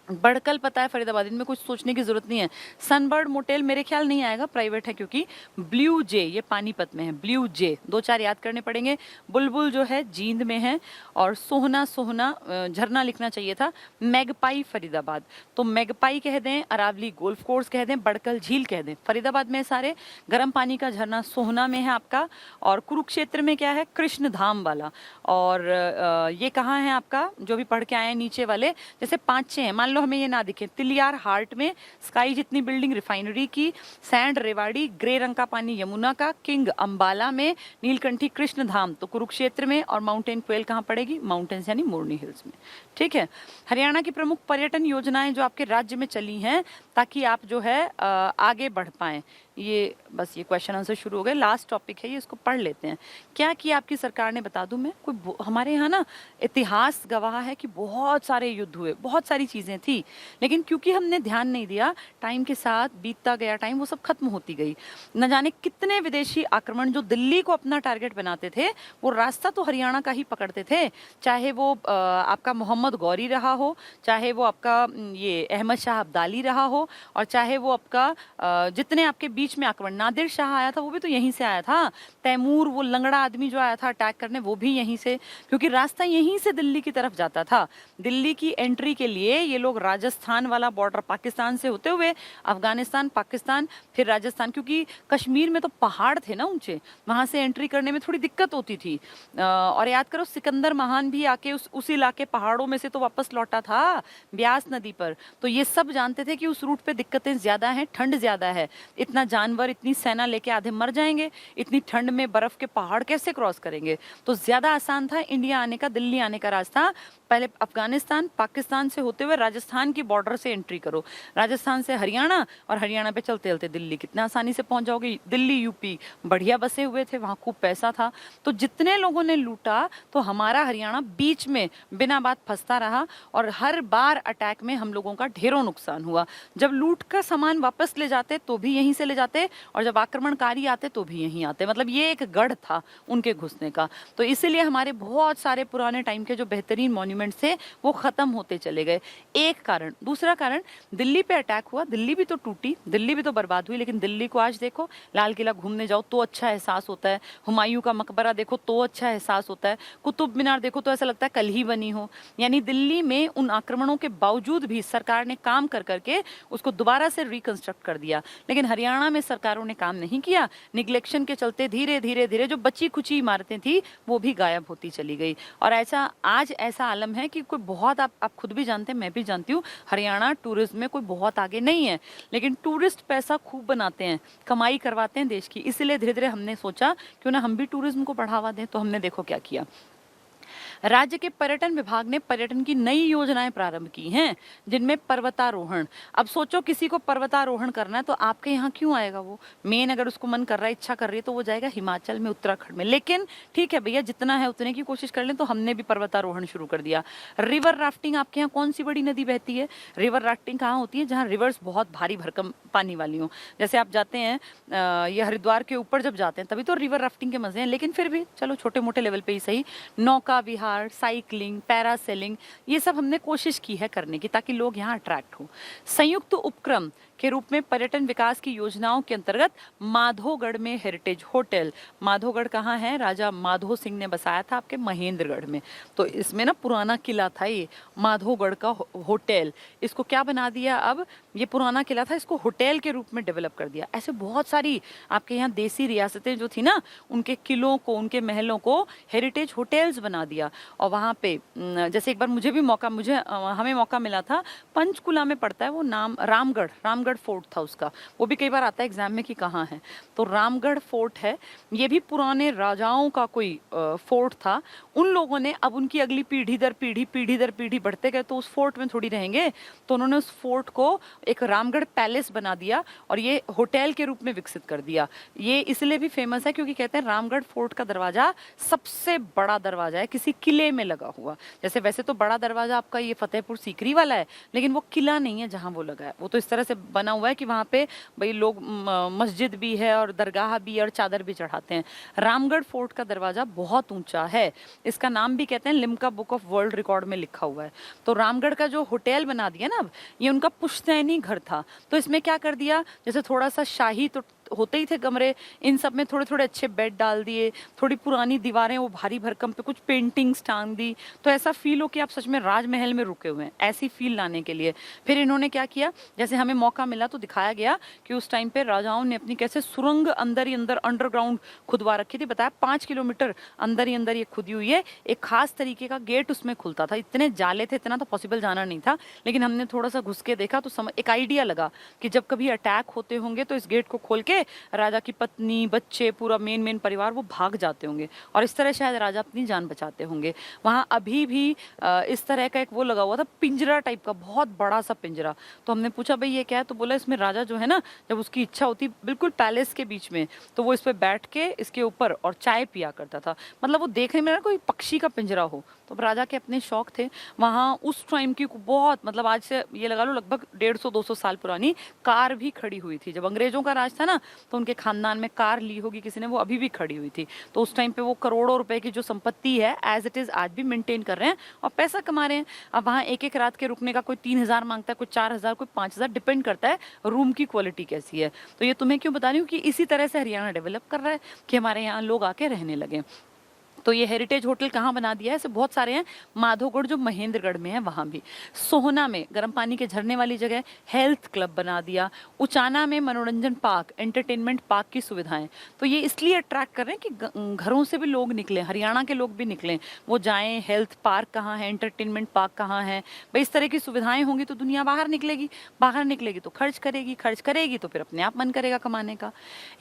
बड़कल पता है फरीदाबाद, इनमें कुछ सोचने की जरूरत नहीं है। सनबर्ड मोटेल मेरे ख्याल नहीं आएगा, प्राइवेट है क्योंकि। ब्लू जे ये पानीपत में है, ब्लू जे 2-4 याद करने पड़ेंगे। बुलबुल जो है जींद में है, और सोहना, सोहना झरना लिखना चाहिए था, मैगपाई फरीदाबाद, तो मैगपाई कह दें, अरावली गोल्फ कोर्स कह दें, बड़कल झील कह दें, फरीदाबाद में सारे। गर्म पानी का झरना सोहना में है आपका, और कुरुक्षेत्र में क्या है, कृष्ण धाम वाला। और ये कहाँ है आपका, जो भी पढ़ के आए हैं नीचे वाले, जैसे 5-6 हैं, मान लो हमें ये ना दिखे, तिलियार हार्ट में, स्काई जितनी बिल्डिंग रिफाइनरी की, सैंड रेवाड़ी, ग्रे रंग का पानी यमुना का, किंग अंबाला में, नीलकंठी कृष्ण धाम तो कुरुक्षेत्र में, और माउंटेन क्वेल कहाँ पड़ेगी, माउंटेन्स यानी मोरनी हिल्स में, ठीक है। हरियाणा की प्रमुख पर्यटन योजनाएं जो आपके राज्य में चली हैं ताकि आप जो है आगे बढ़ पाएं, ये बस ये क्वेश्चन आंसर शुरू हो गए। लास्ट टॉपिक है ये, इसको पढ़ लेते हैं। क्या किया आपकी सरकार ने, बता दूं मैं, कोई हमारे यहाँ ना इतिहास गवाह है कि बहुत सारे युद्ध हुए, बहुत सारी चीजें थी, लेकिन क्योंकि हमने ध्यान नहीं दिया, टाइम के साथ बीतता गया टाइम, वो सब खत्म होती गई। न जाने कितने विदेशी आक्रमण जो दिल्ली को अपना टारगेट बनाते थे, वो रास्ता तो हरियाणा का ही पकड़ते थे, चाहे वो आपका मोहम्मद गौरी रहा हो, चाहे वो आपका ये अहमद शाह अब्दाली रहा हो, और चाहे वो आपका जितने आपके बीच में आक्रमण, नादिर शाह आया था वो भी तो यहीं से आया था, तैमूर वो लंगड़ा आदमी जो आया था अटैक करने, वो भी यहीं से, क्योंकि रास्ता यहीं से दिल्ली की तरफ जाता था। दिल्ली की एंट्री के लिए ये लोग राजस्थान वाला बॉर्डर पाकिस्तान से होते हुए अफगानिस्तान, पाकिस्तान, फिर राजस्थान, क्योंकि कश्मीर में तो पहाड़ थे ना ऊंचे, वहां से एंट्री करने में थोड़ी दिक्कत होती थी। और याद करो सिकंदर महान भी आके उस इलाके पहाड़ों में से तो वापस लौटा था ब्यास नदी पर, तो ये सब जानते थे कि उस रूट पे दिक्कतें ज्यादा हैं, ठंड ज्यादा है, इतना जानवर, इतनी सेना लेके आधे मर जाएंगे, इतनी ठंड में बर्फ के पहाड़ कैसे क्रॉस करेंगे, तो ज्यादा आसान था इंडिया आने का, दिल्ली आने का रास्ता पहले अफगानिस्तान, पाकिस्तान से होते हुए राजस्थान की बॉर्डर से एंट्री करो, राजस्थान से हरियाणा, और हरियाणा पे चलते चलते दिल्ली, कितना आसानी से पहुंच जाओगे। दिल्ली यूपी बढ़िया बसे हुए थे, वहां खूब पैसा था, तो जितने लोगों ने लूटा, तो हमारा हरियाणा बीच में बिना बात फंसता रहा, और हर बार अटैक में हम लोगों का ढेरों नुकसान हुआ। जब लूट का सामान वापस ले जाते तो भी यहीं से ले जाते, और जब आक्रमणकारी आते तो भी यहीं आते, मतलब ये एक गढ़ था उनके घुसने का। तो इसीलिए हमारे बहुत सारे पुराने टाइम के जो बेहतरीन मॉन्यूमेंट थे वो खत्म होते चले गए, एक कारण। दूसरा कारण, दिल्ली पे अटैक हुआ, दिल्ली भी तो टूटी, दिल्ली भी तो बर्बाद हुई, लेकिन दिल्ली को आज देखो, लाल किला घूमने जाओ तो अच्छा एहसास होता है, हुमायूं का मकबरा देखो तो अच्छा एहसास होता है, कुतुब मीनार देखो तो ऐसा लगता है कल ही बनी हो। यानी दिल्ली में उन आक्रमणों के बावजूद भी सरकार ने काम कर करके उसको दोबारा से रिकंस्ट्रक्ट कर दिया। लेकिन हरियाणा तुलना में सरकारों ने काम नहीं किया। निग्लेक्शन के चलते धीरे धीरे धीरे जो बची कुची इमारतें थी वो भी गायब होती चली गई। और ऐसा आज ऐसा आलम है कि कोई बहुत आप खुद भी जानते हैं, मैं भी जानती हूँ, हरियाणा टूरिज्म में कोई बहुत आगे नहीं है, लेकिन टूरिस्ट पैसा खूब बनाते हैं, कमाई करवाते हैं देश की। इसलिए धीरे धीरे हमने सोचा क्यों ना हम भी टूरिज्म को बढ़ावा दें। तो हमने देखो क्या किया, राज्य के पर्यटन विभाग ने पर्यटन की नई योजनाएं प्रारंभ की हैं, जिनमें पर्वतारोहण। अब सोचो किसी को पर्वतारोहण करना है तो आपके यहाँ क्यों आएगा वो? मेन अगर उसको मन कर रहा है, इच्छा कर रही है, तो वो जाएगा हिमाचल में, उत्तराखंड में। लेकिन ठीक है भैया, जितना है उतने की कोशिश कर लें। तो हमने भी पर्वतारोहण शुरू कर दिया। रिवर राफ्टिंग, आपके यहाँ कौन सी बड़ी नदी बहती है? रिवर राफ्टिंग कहाँ होती है? जहाँ रिवर्स बहुत भारी भरकम पानी वाली हो। जैसे आप जाते हैं ये हरिद्वार के ऊपर जब जाते हैं तभी तो रिवर राफ्टिंग के मजे हैं, लेकिन फिर भी चलो छोटे मोटे लेवल पे ही सही, नौका विहार, साइकिलिंग, पैरासेलिंग, ये सब हमने कोशिश की है करने की, ताकि लोग यहाँ अट्रैक्ट हो। संयुक्त उपक्रम के रूप में पर्यटन विकास की योजनाओं के अंतर्गत माधोगढ़ में हेरिटेज होटल। माधोगढ़ कहाँ है? राजा माधो सिंह ने बसाया था आपके महेंद्रगढ़ में। तो इसमें ना पुराना किला था ये माधोगढ़ का होटल, इसको क्या बना दिया अब? ये पुराना किला था, इसको होटल के रूप में डेवलप कर दिया। ऐसे बहुत सारी आपके यहाँ देसी रियासतें जो थी ना, उनके किलों को, उनके महलों को हेरिटेज होटल्स बना दिया। और वहाँ पे जैसे एक बार हमें मौका मिला था, पंचकुला में पड़ता है वो नाम, रामगढ़ फोर्ट था उसका। वो भी कई बार आता है एग्जाम में कि कहाँ है, तो रामगढ़ फोर्ट है। ये भी पुराने राजाओं का कोई फोर्ट था। उन लोगों ने अब उनकी अगली पीढ़ी दर पीढ़ी बढ़ते गए, तो उस फोर्ट में थोड़ी रहेंगे, तो उन्होंने उस फोर्ट को एक रामगढ़ पैलेस बना दिया और ये होटल के रूप में विकसित कर दिया। ये इसलिए भी फेमस है क्योंकि कहते हैं रामगढ़ फोर्ट का दरवाजा सबसे बड़ा दरवाजा है किसी किले में लगा हुआ। जैसे वैसे तो बड़ा दरवाजा आपका ये फतेहपुर सीकरी वाला है, लेकिन वो किला नहीं है जहां वो लगा है। वो तो इस तरह से बना हुआ है कि वहां पे भाई लोग मस्जिद भी है और दरगाह भी है और चादर भी चढ़ाते हैं। रामगढ़ फोर्ट का दरवाजा बहुत ऊंचा है, इसका नाम भी कहते हैं Limca book of world record में लिखा हुआ है। तो रामगढ़ का जो होटल बना दिया ना, अब ये उनका पुश्तैनी घर था। तो इसमें क्या कर दिया, जैसे थोड़ा सा शाही तो होते ही थे कमरे, इन सब में थोड़े थोड़े अच्छे बेड डाल दिए, थोड़ी पुरानी दीवारें वो भारी भरकम पे कुछ पेंटिंग्स टांग दी, तो ऐसा फील हो कि आप सच में राजमहल में रुके हुए हैं, ऐसी फील लाने के लिए फिर इन्होंने क्या किया, जैसे हमें मौका मिला तो दिखाया गया कि उस टाइम पे राजाओं ने अपनी कैसे सुरंग अंदर ही अंदर अंडरग्राउंड खुदवा रखी थी। बताया 5 किलोमीटर अंदर ही अंदर ये खुदी हुई है। एक खास तरीके का गेट उसमें खुलता था, इतने जाले थे, इतना तो पॉसिबल जाना नहीं था, लेकिन हमने थोड़ा सा घुस के देखा तो एक आइडिया लगा कि जब कभी अटैक होते होंगे तो इस गेट को खोल के राजा की पत्नी, बच्चे, पूरा मेन परिवार वो भाग जाते होंगे और इस तरह शायद राजा अपनी जान बचाते होंगे। वहां अभी भी इस तरह का एक वो लगा हुआ था, पिंजरा टाइप का, बहुत बड़ा सा पिंजरा। तो हमने पूछा भाई ये क्या है, तो बोला इसमें राजा जो है ना, जब उसकी इच्छा होती बिल्कुल पैलेस के बीच में, तो वो इस पे बैठ के इसके ऊपर और चाय पिया करता था। मतलब वो देखने में ना कोई पक्षी का पिंजरा हो। तो राजा के अपने शौक थे। वहाँ उस टाइम की बहुत, मतलब आज से ये लगा लो लगभग 150-200 साल पुरानी कार भी खड़ी हुई थी। जब अंग्रेजों का राज था ना, तो उनके खानदान में कार ली होगी किसी ने, वो अभी भी खड़ी हुई थी। तो उस टाइम पे वो करोड़ों रुपए की जो संपत्ति है एज इट इज आज भी मेंटेन कर रहे हैं और पैसा कमा रहे हैं। अब वहाँ एक एक रात के रुकने का कोई 3,000 मांगता है, कोई 4,000, कोई 5,000, डिपेंड करता है रूम की क्वालिटी कैसी है। तो ये तुम्हें क्यों बता रही हूँ कि इसी तरह से हरियाणा डेवलप कर रहा है कि हमारे यहाँ लोग आके रहने लगे। तो ये हेरिटेज होटल कहाँ बना दिया है, ऐसे बहुत सारे हैं। माधोगढ़ जो महेंद्रगढ़ में है वहाँ भी, सोहना में गर्म पानी के झरने वाली जगह हेल्थ क्लब बना दिया, उचाना में मनोरंजन पार्क, एंटरटेनमेंट पार्क की सुविधाएं। तो ये इसलिए अट्रैक्ट कर रहे हैं कि घरों से भी लोग निकलें, हरियाणा के लोग भी निकलें, वो जाएं। हेल्थ पार्क कहाँ है, एंटरटेनमेंट पार्क कहाँ है, भाई इस तरह की सुविधाएं होंगी तो दुनिया बाहर निकलेगी तो खर्च करेगी तो फिर अपने आप मन करेगा कमाने का।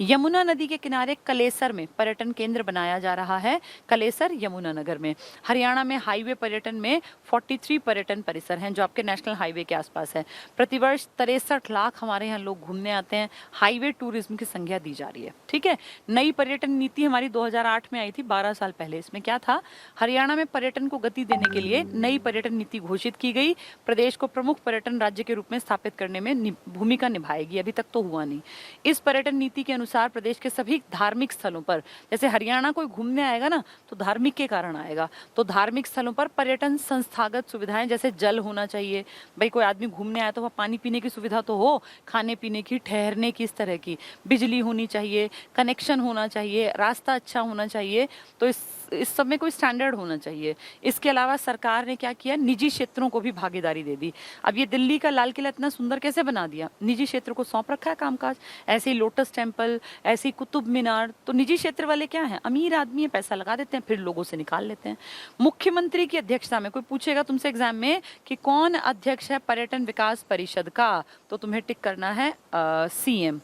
यमुना नदी के किनारे कलेसर में पर्यटन केंद्र बनाया जा रहा है। कलेसर यमुनानगर में। हरियाणा में हाईवे पर्यटन में 43 पर्यटन परिसर हैं जो आपके नेशनल हाईवे के आसपास है। प्रतिवर्ष 63 लाख हमारे यहाँ लोग घूमने आते हैं। हाईवे टूरिज्म की संज्ञा दी जा रही है। ठीक है, नई पर्यटन नीति हमारी 2008 में आई थी, 12 साल पहले। इसमें क्या था, हरियाणा में पर्यटन को गति देने के लिए नई पर्यटन नीति घोषित की गई। प्रदेश को प्रमुख पर्यटन राज्य के रूप में स्थापित करने में भूमिका निभाएगी। अभी तक तो हुआ नहीं। इस पर्यटन नीति के अनुसार प्रदेश के सभी धार्मिक स्थलों पर, जैसे हरियाणा कोई घूमने आएगा ना तो धार्मिक के कारण आएगा, तो धार्मिक स्थलों पर पर्यटन संस्थागत सुविधाएं, जैसे जल होना चाहिए, भाई कोई आदमी घूमने आया तो वहाँ पानी पीने की सुविधा तो हो, खाने पीने की, ठहरने की, इस तरह की, बिजली होनी चाहिए, कनेक्शन होना चाहिए, रास्ता अच्छा होना चाहिए। तो इस इस सब में कोई स्टैंडर्ड होना चाहिए। इसके अलावा सरकार ने क्या किया, निजी क्षेत्रों को भी भागीदारी दे दी। अब ये दिल्ली का लाल किला इतना सुंदर कैसे बना दिया, निजी क्षेत्र को सौंप रखा है कामकाज। ऐसे ही लोटस टेम्पल, ऐसे ही कुतुब मीनार, तो निजी क्षेत्र वाले क्या है, अमीर आदमी है, पैसा लगा देते हैं, फिर लोगों से निकाल लेते हैं। मुख्यमंत्री की अध्यक्षता में, कोई पूछेगा तुमसे एग्जाम में कि कौन अध्यक्ष है पर्यटन विकास परिषद का, तो तुम्हें टिक करना है सीएम।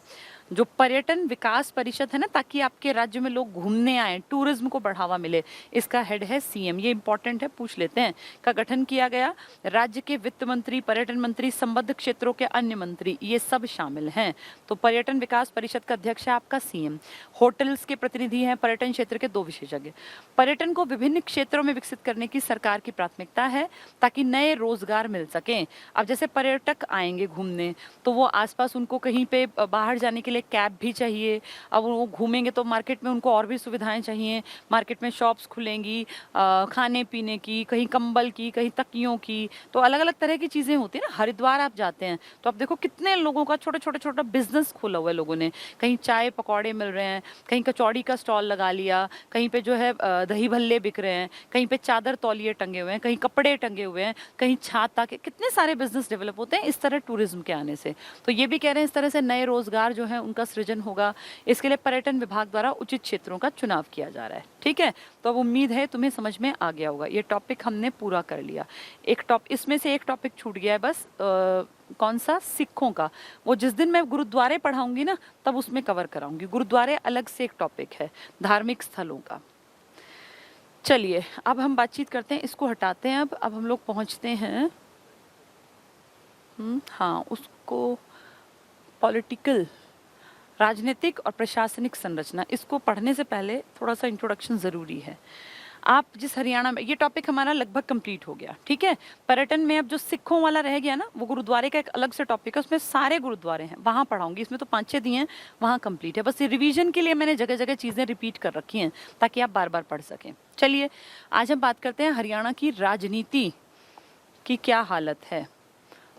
जो पर्यटन विकास परिषद है ना, ताकि आपके राज्य में लोग घूमने आए, टूरिज्म को बढ़ावा मिले, इसका हेड है सीएम। ये इंपॉर्टेंट है, पूछ लेते हैं। का गठन किया गया, राज्य के वित्त मंत्री, पर्यटन मंत्री, संबद्ध क्षेत्रों के अन्य मंत्री, ये सब शामिल हैं। तो पर्यटन विकास परिषद का अध्यक्ष है आपका सीएम। होटल्स के प्रतिनिधि हैं पर्यटन क्षेत्र के 2 विशेषज्ञ। पर्यटन को विभिन्न क्षेत्रों में विकसित करने की सरकार की प्राथमिकता है, ताकि नए रोजगार मिल सकें। अब जैसे पर्यटक आएंगे घूमने, तो वो आसपास उनको कहीं पे बाहर जाने के लिए कैब भी चाहिए। अब वो घूमेंगे तो मार्केट में उनको और भी सुविधाएं चाहिए। मार्केट में शॉप्स खुलेंगी, खाने पीने की, कहीं कंबल की, कहीं तकियों की, तो अलग अलग तरह की चीज़ें होती है ना। हरिद्वार आप जाते हैं तो आप देखो कितने लोगों का छोटा बिजनेस खोला हुआ है लोगों ने। कहीं चाय पकौड़े मिल रहे हैं, कहीं कचौड़ी का स्टॉल लगा लिया, कहीं पे जो है दही भल्ले बिक रहे हैं, कहीं पे चादर तौलिए टंगे हुए हैं, कहीं कपड़े टंगे हुए हैं, कहीं छाता के, कितने सारे बिजनेस डेवलप होते हैं इस तरह टूरिज्म के आने से। तो ये भी कह रहे हैं इस तरह से नए रोजगार जो है उनका सृजन होगा। इसके लिए पर्यटन विभाग द्वारा उचित क्षेत्रों का चुनाव किया जा रहा है। ठीक है, तो अब उम्मीद है तुम्हें समझ में आ गया होगा। ये टॉपिक हमने पूरा कर लिया। इसमें से एक टॉपिक छूट गया है बस, कौन सा, सिखों का। वो जिस दिन मैं गुरुद्वारे पढ़ाऊंगी ना, तब उसमें कवर कराऊंगी। गुरुद्वारे अलग से एक टॉपिक है, धार्मिक स्थलों का। चलिए अब हम बातचीत करते हैं, इसको हटाते हैं। अब हम लोग पहुंचते हैं हाँ, उसको पॉलिटिकल, राजनीतिक और प्रशासनिक संरचना, इसको पढ़ने से पहले थोड़ा सा इंट्रोडक्शन जरूरी है। आप जिस हरियाणा में, ये टॉपिक हमारा लगभग कंप्लीट हो गया। ठीक है, पर्यटन में अब जो सिखों वाला रह गया ना, वो गुरुद्वारे का एक अलग से टॉपिक है, उसमें सारे गुरुद्वारे हैं, वहाँ पढ़ाऊंगी। इसमें तो 5-6 दिए हैं, वहाँ कंप्लीट है। बस ये रिवीजन के लिए मैंने जगह जगह चीज़ें रिपीट कर रखी हैं, ताकि आप बार बार पढ़ सकें। चलिए आज हम बात करते हैं हरियाणा की राजनीति की क्या हालत है।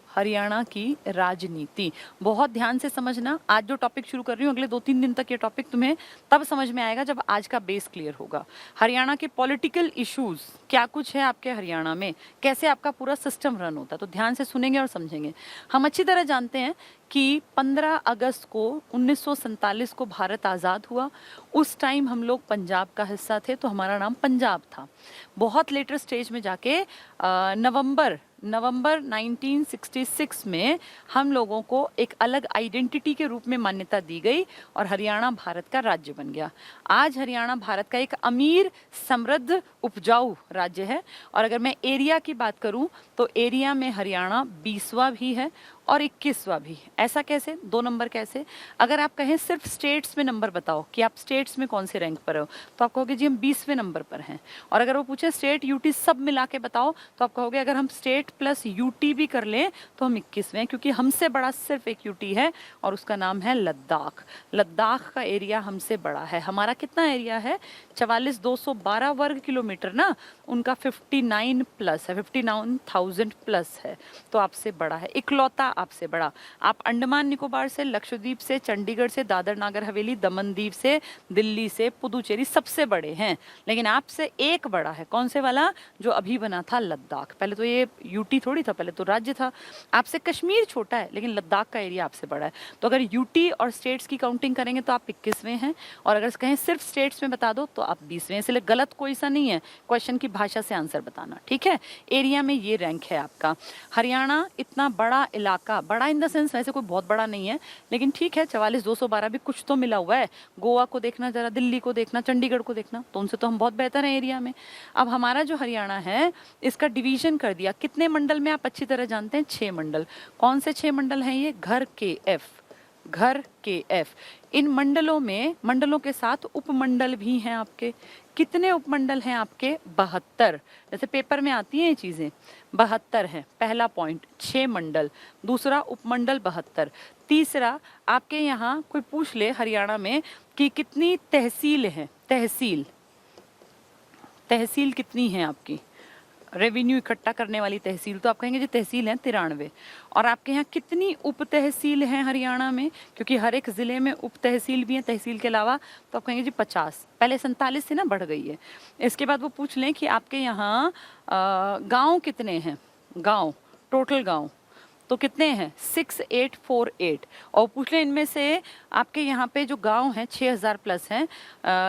हरियाणा की राजनीति बहुत ध्यान से समझना। आज जो टॉपिक शुरू कर रही हूँ, अगले 2-3 दिन तक ये टॉपिक तुम्हें तब समझ में आएगा जब आज का बेस क्लियर होगा। हरियाणा के पॉलिटिकल इश्यूज क्या कुछ है आपके हरियाणा में, कैसे आपका पूरा सिस्टम रन होता है, तो ध्यान से सुनेंगे और समझेंगे। हम अच्छी तरह जानते हैं कि 15 अगस्त को 1947 को भारत आज़ाद हुआ। उस टाइम हम लोग पंजाब का हिस्सा थे, तो हमारा नाम पंजाब था। बहुत लेटर स्टेज में जाके नवंबर 1966 में हम लोगों को एक अलग आइडेंटिटी के रूप में मान्यता दी गई और हरियाणा भारत का राज्य बन गया। आज हरियाणा भारत का एक अमीर, समृद्ध, उपजाऊ राज्य है। और अगर मैं एरिया की बात करूं तो एरिया में हरियाणा 20वां भी है और 21वां भी। ऐसा कैसे, 2 नंबर कैसे? अगर आप कहें सिर्फ स्टेट्स में नंबर बताओ कि आप स्टेट्स में कौन से रैंक पर हो, तो आप कहोगे जी हम 20वें नंबर पर हैं। और अगर वो पूछे स्टेट यूटी सब मिला के बताओ, तो आप कहोगे अगर हम स्टेट प्लस यूटी भी कर लें तो हम 21वें हैं, क्योंकि हमसे बड़ा सिर्फ एक यूटी है और उसका नाम है लद्दाख। लद्दाख का एरिया हमसे बड़ा है। हमारा कितना एरिया है? 44,212 वर्ग किलोमीटर ना, उनका 59 प्लस है, 59,000 प्लस है, तो आपसे बड़ा है, इकलौता आपसे बड़ा। आप अंडमान निकोबार से, लक्षद्वीप से, चंडीगढ़ से, दादर नागर हवेली, दमन दीव से, दिल्ली से, पुदुचेरी सबसे बड़े हैं। लेकिन आपसे एक बड़ा है, कौन से वाला? जो अभी बना था, लद्दाख। पहले तो ये यूटी थोड़ी था, पहले तो राज्य था। आपसे कश्मीर छोटा है, लेकिन लद्दाख का एरिया आपसे बड़ा है। तो अगर यूटी और स्टेट्स की काउंटिंग करेंगे तो आप 21वें हैं, और अगर कहें सिर्फ स्टेट्स में बता दो तो आप 20वें। इसलिए गलत कोई सा नहीं है, क्वेश्चन की भाषा से आंसर बताना। ठीक है, एरिया में ये रैंक है आपका। हरियाणा इतना बड़ा इलाका, बड़ा इन द सेंस वैसे कोई बहुत बड़ा नहीं है, लेकिन ठीक है, 44,212 भी कुछ तो मिला हुआ है। गोवा को देखना जरा, दिल्ली को देखना, चंडीगढ़ को देखना, तो उनसे तो हम बहुत बेहतर हैं एरिया में। अब हमारा जो हरियाणा है, इसका डिवीजन कर दिया। कितने मंडल में? आप अच्छी तरह जानते हैं, 6 मंडल। कौन से 6 मंडल हैं ये? घर के एफ, घर के एफ। इन मंडलों में, मंडलों के साथ उपमंडल भी हैं आपके। कितने उपमंडल हैं आपके? 72। जैसे पेपर में आती हैं ये चीजें, 72 हैं। पहला पॉइंट, 6 मंडल। दूसरा, उपमंडल 72। तीसरा, आपके यहाँ कोई पूछ ले हरियाणा में कि कितनी तहसील हैं, तहसील, तहसील कितनी है आपकी? रेवेन्यू इकट्ठा करने वाली तहसील, तो आप कहेंगे जी तहसील हैं 93। और आपके यहाँ कितनी उप तहसील हैं हरियाणा में, क्योंकि हर एक ज़िले में उप तहसील भी हैं तहसील के अलावा, तो आप कहेंगे जी 50। पहले 47 से ना बढ़ गई है। इसके बाद वो पूछ लें कि आपके यहाँ गाँव कितने हैं, गाँव टोटल गाँव तो कितने हैं 6848। और पूछ लें इनमें से आपके यहाँ पे जो गांव हैं 6000 प्लस हैं,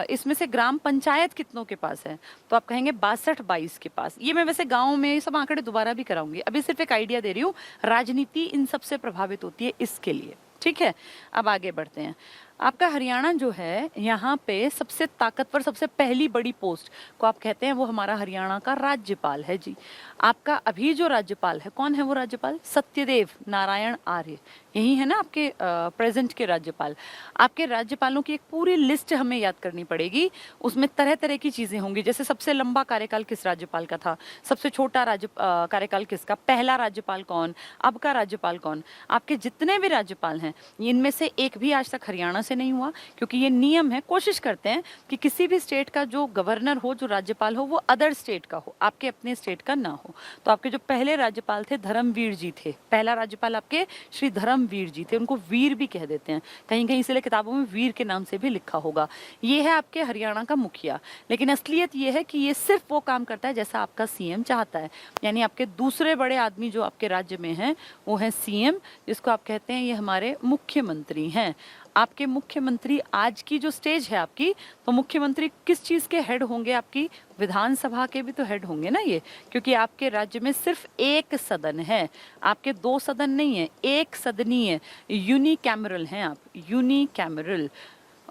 इसमें से ग्राम पंचायत कितनों के पास है, तो आप कहेंगे 62 के पास। ये मैं वैसे गांव में सब आंकड़े दोबारा भी कराऊंगी, अभी सिर्फ एक आइडिया दे रही हूँ, राजनीति इन सबसे प्रभावित होती है इसके लिए। ठीक है, अब आगे बढ़ते हैं। आपका हरियाणा जो है यहाँ पे सबसे ताकतवर, सबसे पहली बड़ी पोस्ट को आप कहते हैं वो हमारा हरियाणा का राज्यपाल है जी। आपका अभी जो राज्यपाल है, कौन है वो राज्यपाल, सत्यदेव नारायण आर्य, यही है ना आपके प्रेजेंट के राज्यपाल। आपके राज्यपालों की एक पूरी लिस्ट हमें याद करनी पड़ेगी, उसमें तरह तरह की चीजें होंगी, जैसे सबसे लंबा कार्यकाल किस राज्यपाल का था, सबसे छोटा कार्यकाल किसका, पहला राज्यपाल कौन, अब का राज्यपाल कौन। आपके जितने भी राज्यपाल हैं इनमें से एक भी आज तक हरियाणा से नहीं हुआ, क्योंकि ये नियम है। कोशिश करते हैं कि किसी भी स्टेट का जो गवर्नर हो, जो राज्यपाल हो, वो अदर स्टेट का हो, आपके अपने स्टेट का ना हो। तो आपके जो पहले राज्यपाल थे धर्मवीर जी थे, पहला राज्यपाल आपके श्री धर्मवीर जी थे, उनको वीर भी कह देते हैं, कहीं कहीं इसलिए किताबों में वीर के नाम से भी लिखा होगा। ये है आपके हरियाणा का मुखिया, लेकिन असलियत ये है कि ये सिर्फ वो काम करता है जैसा आपका सीएम चाहता है। यानी आपके दूसरे बड़े आदमी जो आपके राज्य में हैं वो है सीएम, जिसको आप कहते हैं ये हमारे मुख्यमंत्री हैं। आपके मुख्यमंत्री आज की जो स्टेज है आपकी, तो मुख्यमंत्री किस चीज के हेड होंगे, आपकी विधानसभा के भी तो हेड होंगे ना ये, क्योंकि आपके राज्य में सिर्फ एक सदन है, आपके 2 सदन नहीं है, एक सदनीय यूनिकैमरल हैं आप, यूनिकैमरल।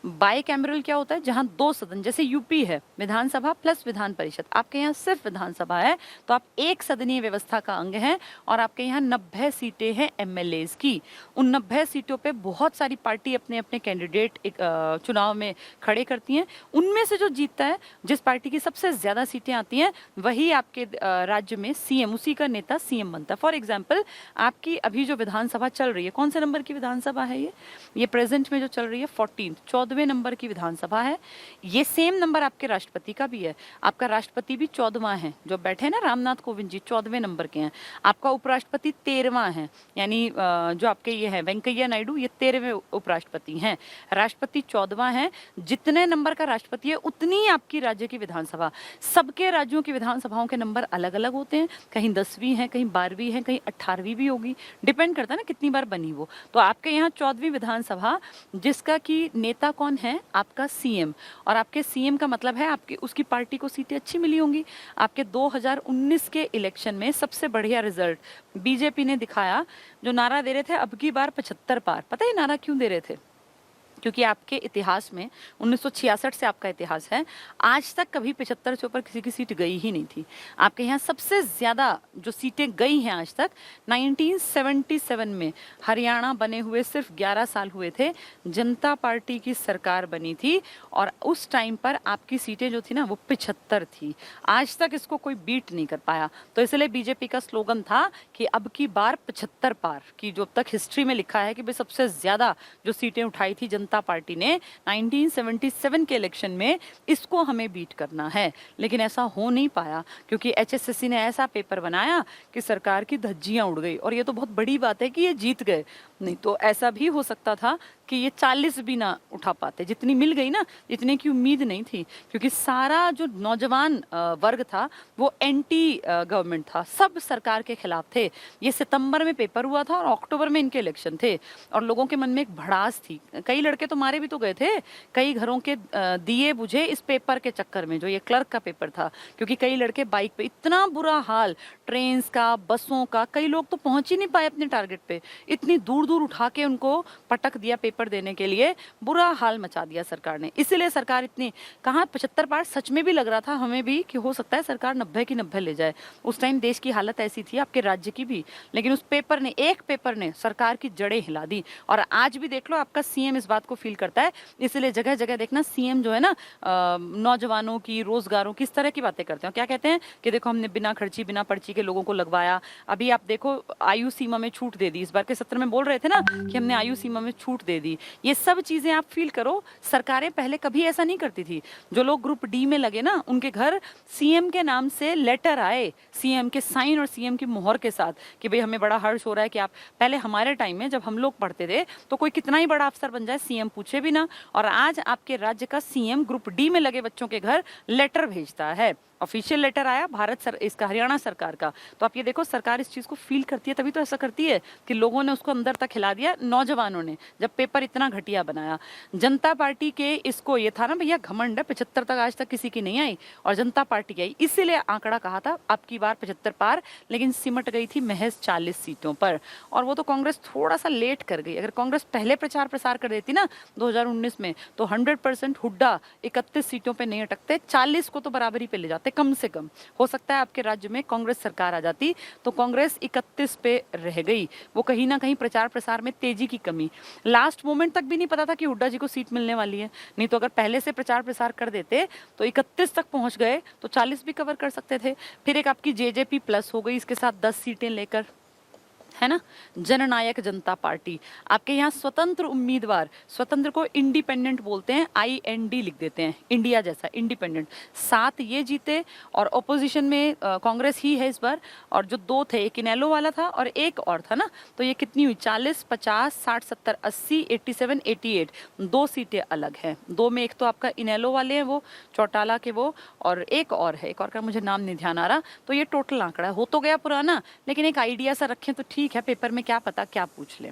बाई कैमरल क्या होता है, जहां 2 सदन, जैसे यूपी है विधानसभा प्लस विधान परिषद, आपके यहाँ सिर्फ विधानसभा है, तो आप एक सदनीय व्यवस्था का अंग हैं। और आपके यहाँ 90 सीटें हैं एमएलएज की। उन 90 सीटों पे बहुत सारी पार्टी अपने अपने कैंडिडेट चुनाव में खड़े करती हैं, उनमें से जो जीतता है, जिस पार्टी की सबसे ज्यादा सीटें आती हैं, वही आपके राज्य में सीएम, उसी का नेता सीएम बनता है। फॉर एग्जाम्पल आपकी अभी जो विधानसभा चल रही है, कौन से नंबर की विधानसभा है ये प्रेजेंट में जो चल रही है 14th नंबर की विधानसभा है। ये सेम नंबर आपके राष्ट्रपति का भी है, आपका राष्ट्रपति भी 14वां है, जो बैठे ना रामनाथ कोविंद जी 14वें नंबर के हैं। आपका उपराष्ट्रपति 13वां है, यानी जो आपके ये है वेंकैया नायडू, ये 13वें उपराष्ट्रपति हैं। राष्ट्रपति 14वां है। जितने नंबर का राष्ट्रपति है उतनी आपकी राज्य की विधानसभा। सबके राज्यों की विधानसभाओं के नंबर अलग अलग होते हैं, कहीं 10वीं है, कहीं 12वीं है, कहीं 18वीं भी होगी, डिपेंड करता है ना कितनी बार बनी वो। तो आपके यहाँ 14वीं विधानसभा, जिसका की नेता कौन है, आपका सीएम। और आपके सीएम का मतलब है आपकी उसकी पार्टी को सीटें अच्छी मिली होंगी। आपके 2019 के इलेक्शन में सबसे बढ़िया रिजल्ट बीजेपी ने दिखाया, जो नारा दे रहे थे अब की बार 75 पार। पता है नारा क्यों दे रहे थे? क्योंकि आपके इतिहास में 1966 से आपका इतिहास है, आज तक कभी 75 से ऊपर किसी की सीट गई ही नहीं थी। आपके यहाँ सबसे ज्यादा जो सीटें गई हैं आज तक 1977 में, हरियाणा बने हुए सिर्फ 11 साल हुए थे, जनता पार्टी की सरकार बनी थी, और उस टाइम पर आपकी सीटें जो थी ना वो 75 थी। आज तक इसको कोई बीट नहीं कर पाया। तो इसलिए बीजेपी का स्लोगन था कि अब की बार 75 पार की, जो अब तक हिस्ट्री में लिखा है कि भाई सबसे ज्यादा जो सीटें उठाई थी जनता पार्टी ने 1977 के इलेक्शन में, इसको हमें बीट करना है। लेकिन ऐसा हो नहीं पाया, क्योंकि एचएसएससी ने ऐसा पेपर बनाया कि सरकार की धज्जियां उड़ गई। और ये तो बहुत बड़ी बात है कि ये जीत गए, नहीं तो ऐसा भी हो सकता था कि ये 40 भी ना उठा पाते। जितनी मिल गई ना, इतने की उम्मीद नहीं थी, क्योंकि सारा जो नौजवान वर्ग था वो एंटी गवर्नमेंट था, सब सरकार के खिलाफ थे। ये सितंबर में पेपर हुआ था और अक्टूबर में इनके इलेक्शन थे, और लोगों के मन में एक भड़ास थी। कई लड़के तो मारे भी तो गए थे, कई घरों के दिए बुझे इस पेपर के चक्कर में, जो ये क्लर्क का पेपर था। क्योंकि कई लड़के बाइक पे, इतना बुरा हाल ट्रेन का, बसों का, कई लोग तो पहुंच ही नहीं पाए अपने टारगेट पे, इतनी दूर दूर उठा के उनको पटक दिया पेपर देने के लिए, बुरा हाल मचा दिया सरकार ने। इसीलिए सरकार इतनी, कहाँ 75 पार, सच में भी लग रहा था हमें भी कि हो सकता है सरकार 90 की 90 ले जाए। उस टाइम देश की हालत ऐसी थी, आपके राज्य की भी। लेकिन उस पेपर ने, एक पेपर ने सरकार की जड़ें हिला दी। और आज भी देख लो, आपका सीएम इस बात को फील करता है। इसलिए जगह जगह देखना सीएम जो है ना, नौजवानों की, रोजगारों की, इस तरह की बातें करते हैं। क्या कहते हैं कि देखो हमने बिना खर्ची, बिना पर्ची के लोगों को लगवाया। अभी आप देखो आयु सीमा में छूट दे दी, इस बार के सत्र में बोल रहे रहे थे ना कि हमने आयु सीमा में छूट दे दी, ये सब चीजें आप फील करो, सरकारें पहले कभी ऐसा नहीं करती थी। जो लोग ग्रुप डी में लगे ना, उनके घर सीएम के नाम से लेटर आए, सीएम के साइन और सीएम की मोहर के साथ, कि भाई हमें बड़ा हर्ष हो रहा है कि आप, पहले हमारे टाइम में जब हम लोग पढ़ते थे तो कोई कितना ही बड़ा अफसर बन जाए सीएम पूछे भी ना, और आज आपके राज्य का सीएम ग्रुप डी में लगे बच्चों के घर लेटर भेजता है, ऑफिशियल लेटर आया इसका हरियाणा सरकार का। तो आप ये देखो, सरकार इस चीज को फील करती है, तभी तो ऐसा करती है कि लोगों ने उसको अंदर तक हिला दिया, नौजवानों ने, जब पेपर इतना घटिया बनाया। जनता पार्टी के इसको ये था ना भैया घमंड है, 75 तक आज तक किसी की नहीं आई, और जनता पार्टी की आई, इसीलिए आंकड़ा कहा था अब की बार 75 पार, लेकिन सिमट गई थी महज 40 सीटों पर। और वो तो कांग्रेस थोड़ा सा लेट कर गई। अगर कांग्रेस पहले प्रचार प्रसार कर देती ना 2019 में, तो 100% हुड्डा 31 सीटों पे नहीं अटकते, 40 को तो बराबरी पे ले जाते कम से कम। हो सकता है आपके राज्य में कांग्रेस सरकार आ जाती तो कांग्रेस 31 पे रह गई। वो कहीं ना कहीं प्रचार प्रसार में तेजी की कमी, लास्ट मोमेंट तक भी नहीं पता था कि हुड्डा जी को सीट मिलने वाली है, नहीं तो अगर पहले से प्रचार प्रसार कर देते तो 31 तक पहुंच गए तो 40 भी कवर कर सकते थे। फिर एक आपकी जेजेपी प्लस हो गई, इसके साथ 10 सीटें लेकर, है ना। जननायक जनता पार्टी, आपके यहाँ स्वतंत्र उम्मीदवार, स्वतंत्र को इंडिपेंडेंट बोलते हैं, IND लिख देते हैं, इंडिया जैसा इंडिपेंडेंट, 7 ये जीते। और ओपोजिशन में कांग्रेस ही है इस बार, और जो 2 थे, एक इनेलो वाला था और एक और था ना, तो ये कितनी हुई, 40, 50, 60, 70, 80, 87, 88, 2 सीटें अलग हैं। 2 में एक तो आपका इनेलो वाले हैं, वो चौटाला के वो, और एक और है, एक और का मुझे नाम नहीं ध्यान आ रहा। तो ये टोटल आंकड़ा हो तो गया पुराना, लेकिन एक आइडिया सा रखें तो ठीक है, पेपर में क्या पता क्या पूछ ले।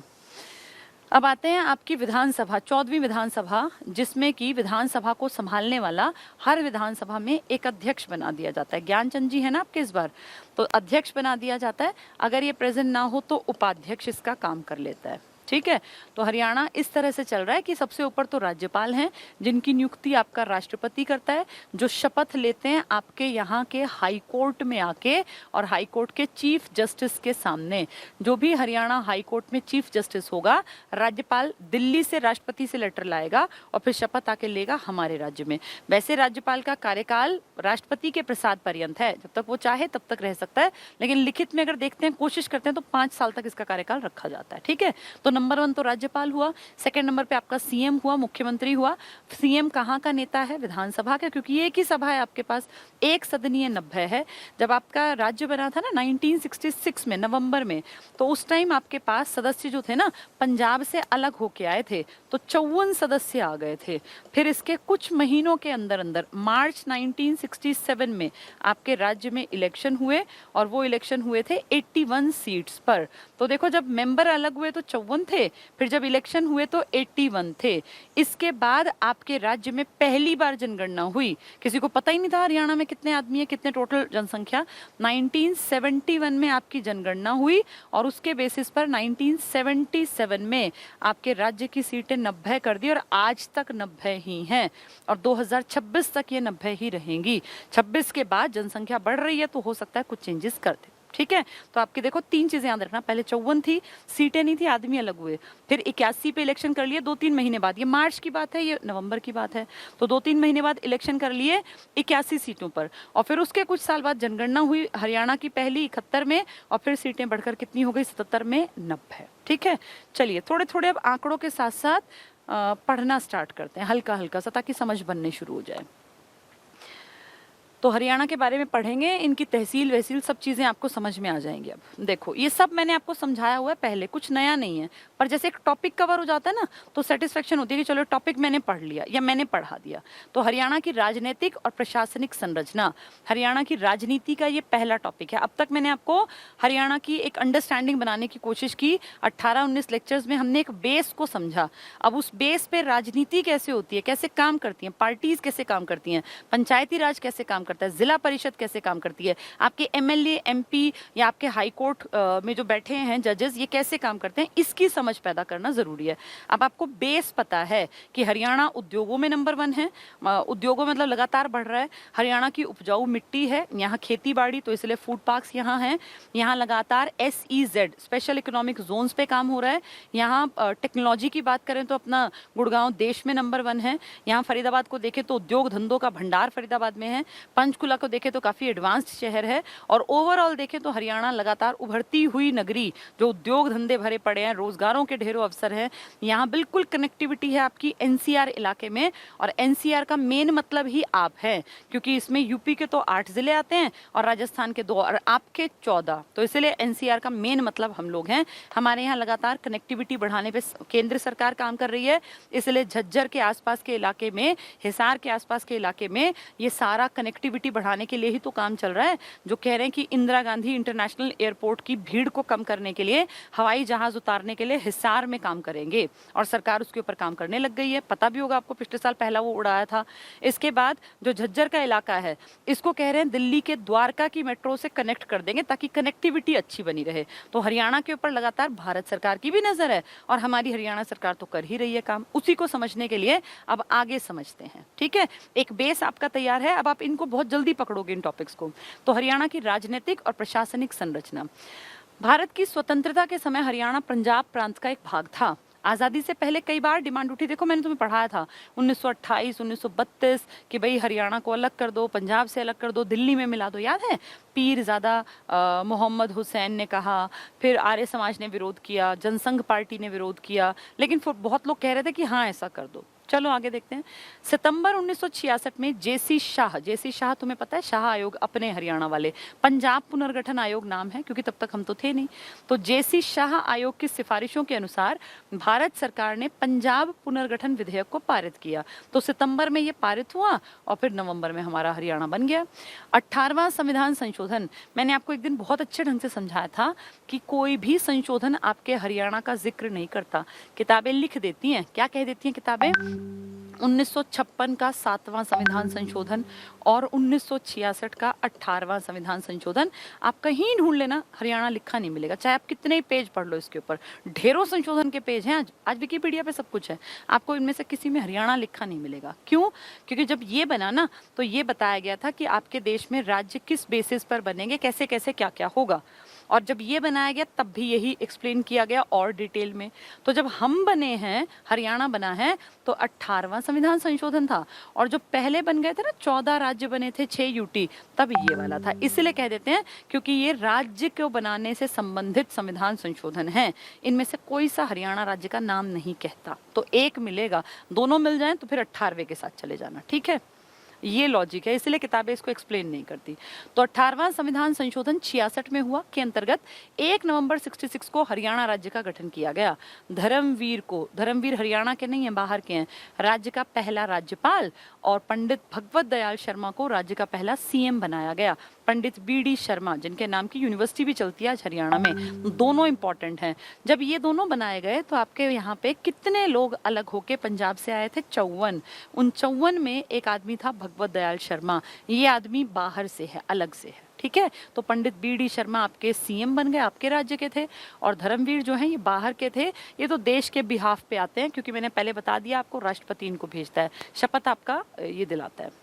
अब आते हैं आपकी विधानसभा, 14वीं विधानसभा, जिसमें कि विधानसभा को संभालने वाला हर विधानसभा में एक अध्यक्ष बना दिया जाता है। ज्ञानचंद जी है ना आपके इस बार, तो अध्यक्ष बना दिया जाता है। अगर ये प्रेजेंट ना हो तो उपाध्यक्ष इसका काम कर लेता है, ठीक है। तो हरियाणा इस तरह से चल रहा है कि सबसे ऊपर तो राज्यपाल हैं, जिनकी नियुक्ति आपका राष्ट्रपति करता है, जो शपथ लेते हैं आपके यहाँ के हाई कोर्ट में आके, और हाई कोर्ट के चीफ जस्टिस के सामने। जो भी हरियाणा हाई कोर्ट में चीफ जस्टिस होगा, राज्यपाल दिल्ली से राष्ट्रपति से लेटर लाएगा और फिर शपथ आके लेगा हमारे राज्य में। वैसे राज्यपाल का कार्यकाल राष्ट्रपति के प्रसाद पर्यंत है, जब तक वो चाहे तब तक रह सकता है, लेकिन लिखित में अगर देखते हैं, कोशिश करते हैं तो 5 साल तक इसका कार्यकाल रखा जाता है, ठीक है। तो नंबर 1 तो राज्यपाल हुआ, सेकंड नंबर पे आपका सीएम हुआ, मुख्यमंत्री हुआ। सीएम कहाँ का नेता है, विधानसभा का, क्योंकि एक ही सभा है आपके पास, एक सदनीय 90 है। जब आपका राज्य बना था ना 1966 में नवंबर में, तो उस टाइम आपके पास सदस्य जो थे ना पंजाब से अलग होके आए थे, तो 54 सदस्य आ गए थे। फिर इसके कुछ महीनों के अंदर अंदर मार्च 1967 में आपके राज्य में इलेक्शन हुए, और वो इलेक्शन हुए थे 81 सीट्स पर। तो देखो, जब मेंबर अलग हुए तो 54 थे, फिर जब इलेक्शन हुए तो 81 थे। इसके बाद आपके राज्य में पहली बार जनगणना हुई, किसी को पता ही नहीं था हरियाणा में कितने आदमी है, कितने टोटल जनसंख्या। 1971 में आपकी जनगणना हुई, और उसके बेसिस पर 1977 में आपके राज्य की सीटें 90 कर दी, और आज तक 90 ही हैं, और 2026 तक ये 90 ही रहेंगी। 26 के बाद जनसंख्या बढ़ रही है, तो हो सकता है कुछ चेंजेस कर दे, ठीक है। तो आपके देखो 3 चीजें याद रखना, पहले 54 थी, सीटें नहीं थी, आदमी अलग हुए, फिर 81 पे इलेक्शन कर लिए 2-3 महीने बाद, ये मार्च की बात है, ये नवंबर की बात है, तो 2-3 महीने बाद इलेक्शन कर लिए 81 सीटों पर, और फिर उसके कुछ साल बाद जनगणना हुई हरियाणा की पहली 71 में, और फिर सीटें बढ़कर कितनी हो गई, 77 में 90, ठीक है। चलिए थोड़े थोड़े अब आंकड़ों के साथ साथ पढ़ना स्टार्ट करते हैं, हल्का हल्का सा, ताकि समझ बनने शुरू हो जाए। तो हरियाणा के बारे में पढ़ेंगे, इनकी तहसील वहसील सब चीज़ें आपको समझ में आ जाएंगी। अब देखो, ये सब मैंने आपको समझाया हुआ है पहले, कुछ नया नहीं है, पर जैसे एक टॉपिक कवर हो जाता है ना, तो सेटिस्फेक्शन होती है कि चलो टॉपिक मैंने पढ़ लिया या मैंने पढ़ा दिया। तो हरियाणा की राजनीतिक और प्रशासनिक संरचना, हरियाणा की राजनीति का ये पहला टॉपिक है। अब तक मैंने आपको हरियाणा की एक अंडरस्टैंडिंग बनाने की कोशिश की, 18-19 लेक्चर्स में हमने एक बेस को समझा। अब उस बेस पे राजनीति कैसे होती है, कैसे काम करती हैं, पार्टीज कैसे काम करती हैं, पंचायती राज कैसे काम करता है, जिला परिषद कैसे काम करती है, आपके MLA MP या आपके हाई कोर्ट में जो बैठे हैं जजेस, ये कैसे काम करते हैं, इसकी समझ पैदा करना जरूरी है। अब आपको बेस पता है कि हरियाणा उद्योगों में नंबर 1 है, उद्योगों में मतलब लगातार बढ़ रहा है। हरियाणा की उपजाऊ मिट्टी है, यहाँ खेती बाड़ी, तो इसलिए फूड पार्क्स यहाँ हैं। यहाँ लगातार SEZ स्पेशल इकोनॉमिक जोन्स पे काम हो रहा है। यहाँ टेक्नोलॉजी की बात करें तो अपना गुड़गांव देश में नंबर 1 है। यहाँ फरीदाबाद को देखें तो उद्योग धंधों का भंडार फरीदाबाद में है। पंचकुला को देखें तो काफ़ी एडवांस्ड शहर है, और ओवरऑल देखें तो हरियाणा लगातार उभरती हुई नगरी, जो उद्योग धंधे भरे पड़े हैं, रोजगारों के ढेरों अवसर हैं, यहाँ बिल्कुल कनेक्टिविटी है आपकी एनसीआर इलाके में। और एनसीआर का मेन मतलब ही आप हैं, क्योंकि इसमें यूपी के तो 8 जिले आते हैं और राजस्थान के 2 और आपके 14, तो इसलिए एनसीआर का मेन मतलब हम लोग हैं। हमारे यहाँ लगातार कनेक्टिविटी बढ़ाने पे केंद्र सरकार काम कर रही है, इसलिए झज्जर के आसपास के इलाके में, हिसार के आसपास के इलाके में ये सारा कनेक्टिविटी बढ़ाने के लिए ही तो काम चल रहा है। जो कह रहे हैं कि इंदिरा गांधी इंटरनेशनल एयरपोर्ट की भीड़ को कम करने के लिए हवाई जहाज उतारने के लिए हिसार में काम करेंगे, और सरकार उसके ऊपर काम करने लग गई है। पता भी होगा आपको, पिछले साल पहला वो उड़ाया था। इसके बाद जो झज्जर का इलाका है, इसको कह रहे हैं दिल्ली के द्वारका की मेट्रो से कनेक्ट कर देंगे ताकि कनेक्टिविटी अच्छी बनी रहे। तो हरियाणा के ऊपर लगातार भारत सरकार की भी नजर है, और हमारी हरियाणा सरकार तो कर ही रही है काम। उसी को समझने के लिए अब आगे समझते हैं, ठीक है। एक बेस आपका तैयार है, अब आप इनको बहुत जल्दी पकड़ोगे इन टॉपिक्स को। तो हरियाणा की राजनीतिक और प्रशासनिक संरचना। भारत की स्वतंत्रता के समय हरियाणा पंजाब प्रांत का एक भाग था। आज़ादी से पहले कई बार डिमांड उठी, देखो मैंने तुम्हें पढ़ाया था 1928, 1932 कि भाई हरियाणा को अलग कर दो, पंजाब से अलग कर दो, दिल्ली में मिला दो, याद है। पीरजादा मोहम्मद हुसैन ने कहा, फिर आर्य समाज ने विरोध किया, जनसंघ पार्टी ने विरोध किया, लेकिन बहुत लोग कह रहे थे कि हाँ ऐसा कर दो। चलो आगे देखते हैं। सितंबर 1966 में जेसी शाह तुम्हें पता है, शाह आयोग अपने हरियाणा वाले, पंजाब पुनर्गठन आयोग नाम है क्योंकि तब तक हम तो थे नहीं। तो जेसी शाह आयोग की सिफारिशों के अनुसार भारत सरकार ने पंजाब पुनर्गठन विधेयक को पारित किया। तो सितंबर में ये पारित हुआ और फिर नवंबर में हमारा हरियाणा बन गया। 18वां संविधान संशोधन, मैंने आपको एक दिन बहुत अच्छे ढंग से समझाया था कि कोई भी संशोधन आपके हरियाणा का जिक्र नहीं करता, किताबें लिख देती हैं। क्या कह देती हैं किताबें? 1956 का 7वां संविधान संशोधन और 1966 का 18वां संविधान संशोधन, आप कहीं ढूंढ लेना हरियाणा लिखा नहीं मिलेगा, चाहे आप कितने पेज पढ़ लो इसके ऊपर। ढेरों संशोधन के पेज हैं, आज विकिपीडिया पे सब कुछ है, आपको इनमें से किसी में हरियाणा लिखा नहीं मिलेगा। क्यों? क्योंकि जब ये बना ना, तो ये बताया गया था कि आपके देश में राज्य किस बेसिस पर बनेंगे, कैसे कैसे क्या क्या होगा, और जब ये बनाया गया तब भी यही एक्सप्लेन किया गया और डिटेल में। तो जब हम बने हैं, हरियाणा बना है, तो 18वां संविधान संशोधन था, और जो पहले बन गए थे ना 14 राज्य बने थे, 6 यूटी, तब ये वाला था। इसलिए कह देते हैं क्योंकि ये राज्य को बनाने से संबंधित संविधान संशोधन है, इनमें से कोई सा हरियाणा राज्य का नाम नहीं कहता। तो एक मिलेगा, दोनों मिल जाएं तो फिर 18वें के साथ चले जाना, ठीक है। ये लॉजिक है, इसलिए किताबें इसको एक्सप्लेन नहीं करती। तो 18वां संविधान संशोधन 66 में हुआ, के अंतर्गत 1 नवंबर 66 को हरियाणा राज्य का गठन किया गया। धर्मवीर हरियाणा के नहीं है, बाहर के हैं, राज्य का पहला राज्यपाल, और पंडित भगवत दयाल शर्मा को राज्य का पहला सीएम बनाया गया। पंडित बीडी शर्मा, जिनके नाम की यूनिवर्सिटी भी चलती है आज हरियाणा में, दोनों इंपॉर्टेंट हैं। जब ये दोनों बनाए गए तो आपके यहाँ पे कितने लोग अलग होके पंजाब से आए थे? 54। उन 54 में एक आदमी था भगवत दयाल शर्मा, ये आदमी बाहर से है, अलग से है, ठीक है। तो पंडित बीडी शर्मा आपके सीएम बन गए, आपके राज्य के थे, और धर्मवीर जो हैं ये बाहर के थे। ये तो देश के बिहाफ पे आते हैं, क्योंकि मैंने पहले बता दिया आपको, राष्ट्रपति इनको भेजता है, शपथ आपका ये दिलाता है।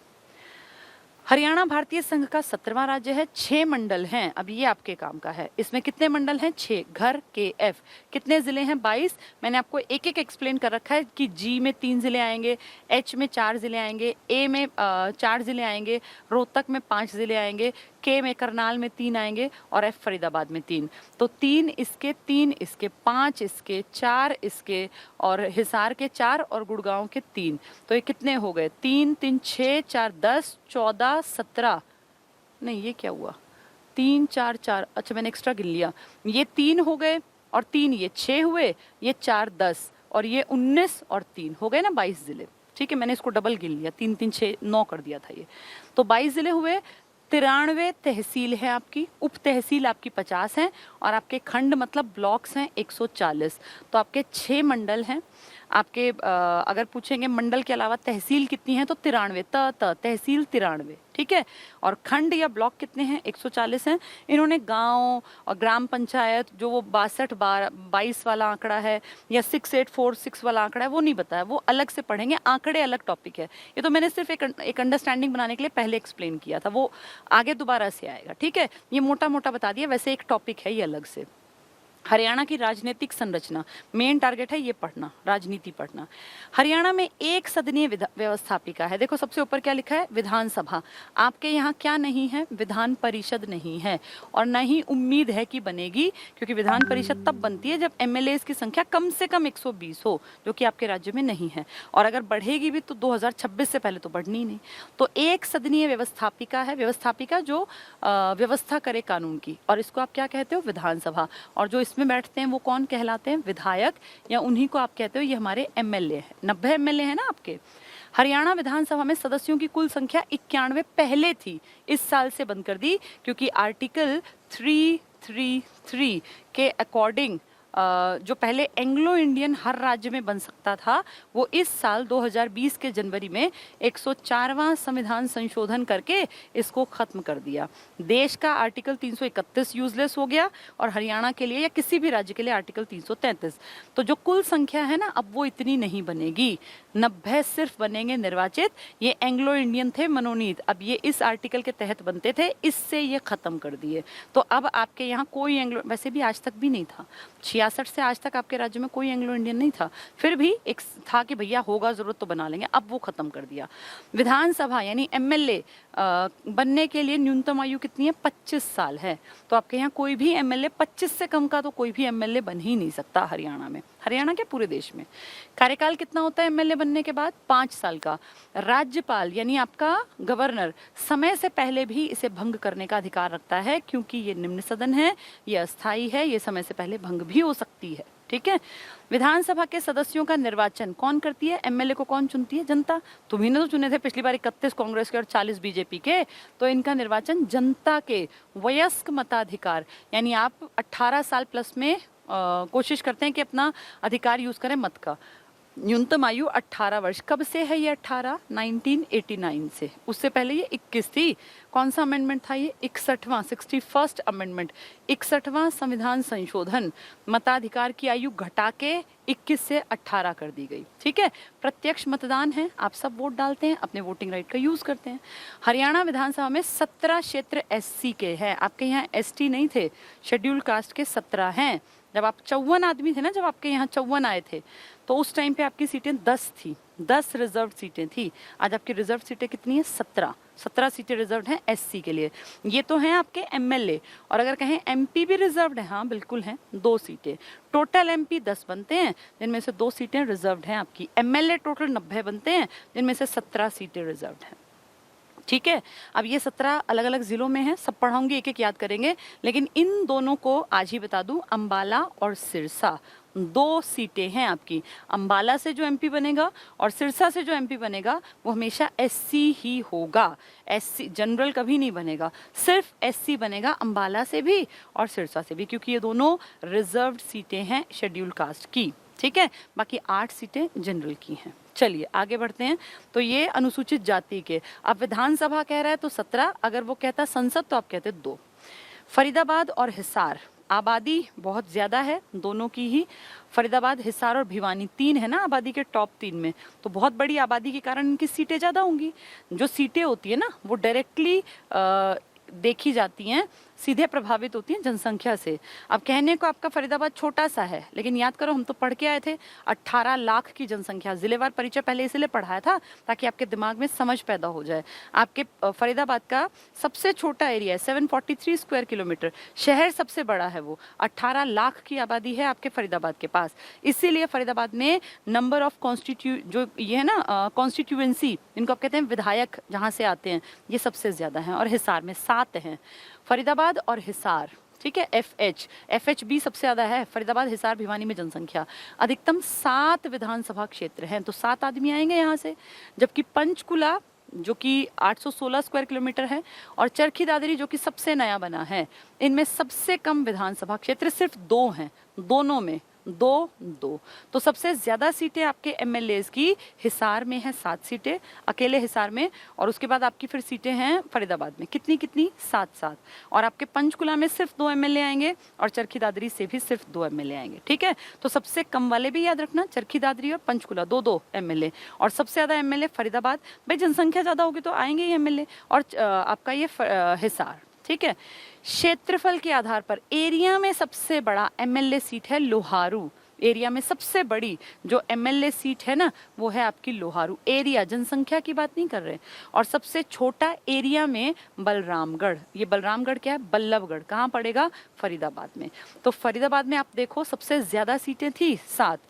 हरियाणा भारतीय संघ का 17वां राज्य है, 6 मंडल हैं। अब ये आपके काम का है, इसमें कितने मंडल हैं? 6। घर के एफ, कितने जिले हैं? 22। मैंने आपको एक एक एक्सप्लेन कर रखा है कि जी में 3 जिले आएंगे, एच में 4 जिले आएंगे, ए में 4 जिले आएंगे, रोहतक में 5 जिले आएंगे, के में करनाल में 3 आएंगे, और एफ फरीदाबाद में 3। तो 3 इसके, 3 इसके, 5 इसके, 4 इसके, और हिसार के 4 और गुड़गांव के 3। तो ये कितने हो गए? 3 3 6 4 10 14 17, नहीं ये क्या हुआ? 3 4 4, अच्छा मैंने एक्स्ट्रा गिन लिया, ये 3 हो गए, और 3 ये 6 हुए, ये 4 10, और ये 19 और 3 हो गए ना 22 जिले, ठीक है। मैंने इसको डबल गिन लिया, 3 3 6 9 कर दिया था ये। तो 22 जिले हुए। 93 तहसील है आपकी, उप तहसील आपकी 50 हैं, और आपके खंड मतलब ब्लॉक्स हैं 140। तो आपके 6 मंडल हैं आपके। अगर पूछेंगे मंडल के अलावा तहसील कितनी है, तो 93, तहसील 93, ठीक है। और खंड या ब्लॉक कितने हैं? 140 हैं। इन्होंने गांव और ग्राम पंचायत, जो वो 62-22 वाला आंकड़ा है या 6846 वाला आंकड़ा है, वो नहीं बताया, वो अलग से पढ़ेंगे, आंकड़े अलग टॉपिक है। ये तो मैंने सिर्फ एक अंडरस्टैंडिंग बनाने के लिए पहले एक्सप्लेन किया था, वो आगे दोबारा से आएगा, ठीक है। ये मोटा मोटा बता दिया, वैसे एक टॉपिक है ये अलग से। हरियाणा की राजनीतिक संरचना, मेन टारगेट है ये पढ़ना, राजनीति पढ़ना। हरियाणा में एक सदनीय व्यवस्थापिका है। देखो सबसे ऊपर क्या लिखा है, विधानसभा। आपके यहाँ क्या नहीं है, विधान परिषद नहीं है, और न ही उम्मीद है कि बनेगी, क्योंकि विधान परिषद तब बनती है जब एमएलएस की संख्या कम से कम 120 हो, जो कि आपके राज्य में नहीं है, और अगर बढ़ेगी भी तो 2026 से पहले तो बढ़नी नहीं। तो एक सदनीय व्यवस्थापिका है, व्यवस्थापिका जो व्यवस्था करे कानून की, और इसको आप क्या कहते हो, विधानसभा। और जो इसमें बैठते हैं वो कौन कहलाते हैं, विधायक, या उन्हीं को आप कहते हो ये हमारे एमएलए हैं। 90 एमएलए हैं ना आपके। हरियाणा विधानसभा में सदस्यों की कुल संख्या 91 पहले थी, इस साल से बंद कर दी, क्योंकि आर्टिकल 333 के अकॉर्डिंग जो पहले एंग्लो इंडियन हर राज्य में बन सकता था, वो इस साल 2020 के जनवरी में 104वां संविधान संशोधन करके इसको खत्म कर दिया। देश का आर्टिकल 331 यूजलेस हो गया, और हरियाणा के लिए या किसी भी राज्य के लिए आर्टिकल 333। तो जो कुल संख्या है ना, अब वो इतनी नहीं बनेगी, 90 सिर्फ बनेंगे निर्वाचित। ये एंग्लो इंडियन थे मनोनीत, अब ये इस आर्टिकल के तहत बनते थे, इससे ये खत्म कर दिए। तो अब आपके यहाँ कोई एंग्लो, वैसे भी आज तक भी नहीं था, 66 से आज तक आपके राज्य में कोई एंग्लो इंडियन नहीं था, फिर भी एक था कि भैया होगा जरूरत तो बना लेंगे, अब वो खत्म कर दिया। विधानसभा यानी एमएलए बनने के लिए न्यूनतम आयु कितनी है, 25 साल है। तो आपके यहाँ कोई भी एमएलए 25 से कम का तो कोई भी एमएलए बन ही नहीं सकता हरियाणा में, हरियाणा के पूरे देश में। कार्यकाल कितना होता है एमएलए बनने के बाद, 5 साल का। राज्यपाल यानी आपका गवर्नर समय से पहले भी इसे भंग करने का अधिकार रखता है, क्योंकि ये निम्न सदन है, ये अस्थायी है, ये समय से पहले भंग भी हो सकती है। ठीक है। विधानसभा के सदस्यों का निर्वाचन कौन करती है, एमएलए को कौन चुनती है, जनता। तुम्ही ने तो चुने थे पिछली बार 31 कांग्रेस के और 40 बीजेपी के, तो इनका निर्वाचन जनता के वयस्क मताधिकार, यानी आप 18 साल प्लस में कोशिश करते हैं कि अपना अधिकार यूज करें मत का। न्यूनतम आयु 18 वर्ष। कब से है ये 18, 1989 से, उससे पहले ये 21 थी। कौन सा अमेंडमेंट था ये, 61वां 61st अमेंडमेंट, 61वां संविधान संशोधन। मताधिकार की आयु घटा के 21 से 18 कर दी गई। ठीक है। प्रत्यक्ष मतदान है, आप सब वोट डालते हैं, अपने वोटिंग राइट का यूज करते हैं। हरियाणा विधानसभा में 17 क्षेत्र एससी के हैं, आपके यहाँ एसटी नहीं थे, शेड्यूल कास्ट के 17 हैं। जब आप 54 आदमी थे ना, जब आपके यहाँ 54 आए थे, तो उस टाइम पे आपकी सीटें 10 थी, 10 रिजर्व सीटें थी। आज आपकी रिजर्व सीटें कितनी है, 17 सीटें रिजर्व हैं एससी के लिए। ये तो हैं आपके एमएलए, और अगर कहें एमपी भी रिजर्व्ड है, हाँ बिल्कुल हैं, 2 सीटें। टोटल एमपी 10 बनते हैं, जिनमें से 2 सीटें रिजर्व्ड हैं आपकी। एमएलए टोटल 90 बनते हैं, जिनमें से 17 सीटें रिजर्व्ड हैं। ठीक है। अब ये 17 अलग अलग जिलों में है, सब पढ़ाऊंगी, एक एक याद करेंगे, लेकिन इन दोनों को आज ही बता दूं, अंबाला और सिरसा 2 सीटें हैं आपकी। अंबाला से जो एमपी बनेगा और सिरसा से जो एमपी बनेगा वो हमेशा एससी ही होगा, एससी जनरल कभी नहीं बनेगा, सिर्फ एससी बनेगा अंबाला से भी और सिरसा से भी, क्योंकि ये दोनों रिजर्व्ड सीटें हैं शेड्यूल कास्ट की। ठीक है। बाकी 8 सीटें जनरल की हैं। चलिए आगे बढ़ते हैं। तो ये अनुसूचित जाति के, अब विधानसभा कह रहा है तो 17, अगर वो कहता संसद तो आप कहते 2। फरीदाबाद और हिसार, आबादी बहुत ज़्यादा है दोनों की ही, फरीदाबाद, हिसार और भिवानी 3 है ना आबादी के टॉप 3 में, तो बहुत बड़ी आबादी के कारण इनकी सीटें ज़्यादा होंगी। जो सीटें होती है ना वो डायरेक्टली देखी जाती हैं, सीधे प्रभावित होती हैं जनसंख्या से। अब कहने को आपका फरीदाबाद छोटा सा है, लेकिन याद करो हम तो पढ़ के आए थे 18 लाख की जनसंख्या। जिलेवार परिचय पहले इसलिए पढ़ाया था ताकि आपके दिमाग में समझ पैदा हो जाए। आपके फरीदाबाद का सबसे छोटा एरिया है 743 स्क्वायर किलोमीटर, शहर सबसे बड़ा है वो, 18 लाख की आबादी है आपके फरीदाबाद के पास। इसीलिए फरीदाबाद में नंबर ऑफ जो ये है ना कॉन्स्टिट्यूएंसी, इनको आप कहते हैं विधायक जहाँ से आते हैं, ये सबसे ज़्यादा हैं, और हिसार में 7 हैं। फरीदाबाद और हिसार, ठीक है। एफएच भी सबसे ज्यादा है, फरीदाबाद, हिसार, भिवानी में जनसंख्या अधिकतम 7 विधानसभा क्षेत्र हैं, तो 7 आदमी आएंगे यहाँ से। जबकि पंचकुला जो कि 816 स्क्वायर किलोमीटर है, और चरखी दादरी जो कि सबसे नया बना है, इनमें सबसे कम विधानसभा क्षेत्र सिर्फ 2 हैं, दोनों में 2। तो सबसे ज्यादा सीटें आपके एमएलए की हिसार में है, 7 सीटें अकेले हिसार में, और उसके बाद आपकी फिर सीटें हैं फरीदाबाद में, कितनी 7। और आपके पंचकुला में सिर्फ 2 एमएलए आएंगे, और चरखी दादरी से भी सिर्फ 2 एमएलए आएंगे। ठीक है। तो सबसे कम वाले भी याद रखना, चरखी दादरी और पंचकुला 2 एमएलए, और सबसे ज्यादा एमएलए फरीदाबाद। भाई जनसंख्या ज्यादा होगी तो आएंगे ही एमएलए, और आपका ये हिसार। ठीक है। क्षेत्रफल के आधार पर एरिया में सबसे बड़ा एमएलए सीट है लोहारू। एरिया में सबसे बड़ी जो एमएलए सीट है ना, वो है आपकी लोहारू। एरिया, जनसंख्या की बात नहीं कर रहे। और सबसे छोटा एरिया में बलरामगढ़। ये बलरामगढ़ क्या है? बल्लभगढ़। कहाँ पड़ेगा? फरीदाबाद में। तो फरीदाबाद में आप देखो सबसे ज्यादा सीटें थी 7,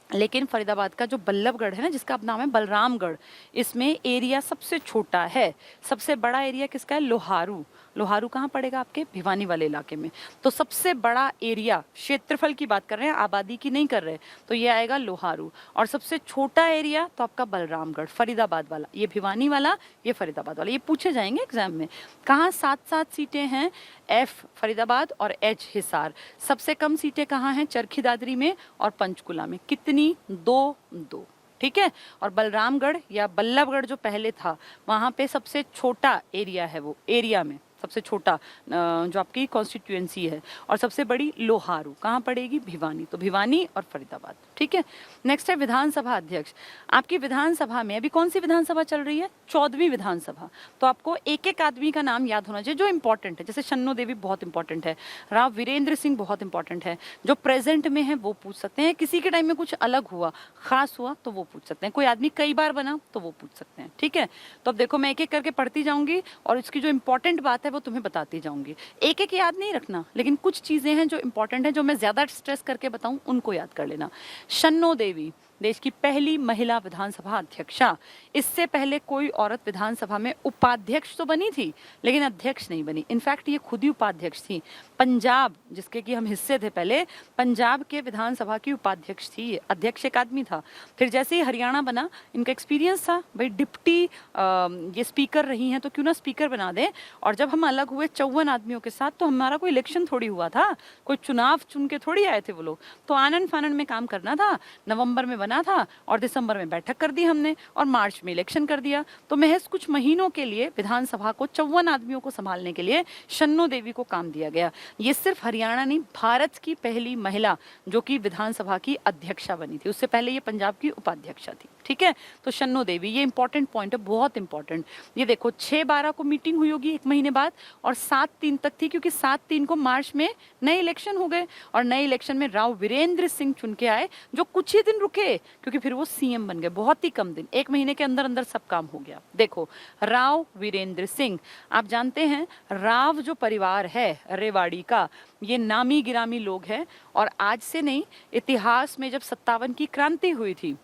लेकिन फरीदाबाद का जो बल्लभगढ़ है ना, जिसका अब नाम है बलरामगढ़, इसमें एरिया सबसे छोटा है। सबसे बड़ा एरिया किसका है? लोहारू। लोहारू कहाँ पड़ेगा? आपके भिवानी वाले इलाके में। तो सबसे बड़ा एरिया, क्षेत्रफल की बात कर रहे हैं, आबादी की नहीं कर रहे, तो ये आएगा लोहारू। और सबसे छोटा एरिया तो आपका बलरामगढ़, फरीदाबाद वाला। ये भिवानी वाला, ये फरीदाबाद वाला। ये पूछे जाएंगे एग्जाम में। कहाँ 7-7 सीटें हैं? एफ फरीदाबाद और एच हिसार। सबसे कम सीटें कहाँ हैं? चरखी दादरी में और पंचकुला में। कितनी? 2-2। ठीक है। और बलरामगढ़ या बल्लभगढ़ जो पहले था, वहां पे सबसे छोटा एरिया है, वो एरिया में सबसे छोटा जो आपकी कॉन्स्टिट्यूएंसी है। और सबसे बड़ी लोहारू कहाँ पड़ेगी? भिवानी। तो भिवानी और फरीदाबाद। ठीक है। नेक्स्ट है विधानसभा अध्यक्ष। आपकी विधानसभा में अभी कौन सी विधानसभा चल रही है? 14वीं विधानसभा। तो आपको एक एक आदमी का नाम याद होना चाहिए जो इंपॉर्टेंट है। जैसे शन्नो देवी बहुत इंपॉर्टेंट है, राव वीरेंद्र सिंह बहुत इंपॉर्टेंट है। जो प्रेजेंट में है वो पूछ सकते हैं, किसी के टाइम में कुछ अलग हुआ, खास हुआ, तो वो पूछ सकते हैं। कोई आदमी कई बार बना तो वो पूछ सकते हैं। ठीक है। तो अब देखो मैं एक एक करके पढ़ती जाऊंगी और इसकी जो इंपॉर्टेंट बात है वो तुम्हें बताती जाऊंगी। एक एक याद नहीं रखना, लेकिन कुछ चीजें हैं जो इंपॉर्टेंट है, जो मैं ज्यादा स्ट्रेस करके बताऊं, उनको याद कर लेना। शन्नो देवी देश की पहली महिला विधानसभा अध्यक्षा। इससे पहले कोई औरत विधानसभा में उपाध्यक्ष तो बनी थी, लेकिन अध्यक्ष नहीं बनी। इनफैक्ट ये खुद ही उपाध्यक्ष थी। पंजाब, जिसके कि हम हिस्से थे पहले, पंजाब के विधानसभा की उपाध्यक्ष थी। अध्यक्ष एक आदमी था। फिर जैसे ही हरियाणा बना, इनका एक्सपीरियंस था, भाई डिप्टी ये स्पीकर रही हैं तो क्यों ना स्पीकर बना दें। और जब हम अलग हुए 54 आदमियों के साथ, तो हमारा कोई इलेक्शन थोड़ी हुआ था, कोई चुनाव चुन के थोड़ी आए थे वो लोग। तो आनन फानन में काम करना था। नवंबर में बना था और दिसंबर में बैठक कर दी हमने और मार्च में इलेक्शन कर दिया। तो महज कुछ महीनों के लिए विधानसभा को 54 आदमियों को संभालने के लिए शन्नो देवी को काम दिया गया। ये सिर्फ हरियाणा नहीं, भारत की पहली महिला जो कि विधानसभा की अध्यक्षा बनी थी। उससे पहले ये पंजाब की उपाध्यक्षा थी। ठीक है। तो शन्नो देवी, ये इंपॉर्टेंट पॉइंट है, बहुत इंपॉर्टेंट। ये देखो 6/12 को मीटिंग हुई होगी, एक महीने बाद, और 7/3 तक थी, क्योंकि 7/3 को मार्च में नए इलेक्शन हो गए और नए इलेक्शन में राव वीरेंद्र सिंह चुन के आए, जो कुछ ही दिन रुके, क्योंकि फिर वो सीएम बन गए। बहुत ही कम दिन, एक महीने के अंदर अंदर सब काम हो गया। देखो राव वीरेंद्र सिंह, आप जानते हैं राव जो परिवार है रेवाड़ी का, ये नामी गिरामी लोग हैं। और आज से नहीं, इतिहास में जब 57 की क्रांति हुई थी,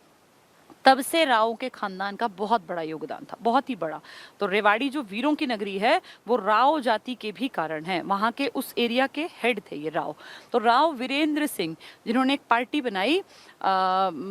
तब से राव के खानदान का बहुत बड़ा योगदान था, बहुत ही बड़ा। तो रेवाड़ी जो वीरों की नगरी है, वो राव जाति के भी कारण है। वहां के उस एरिया के हेड थे ये राव। तो राव वीरेंद्र सिंह, जिन्होंने एक पार्टी बनाई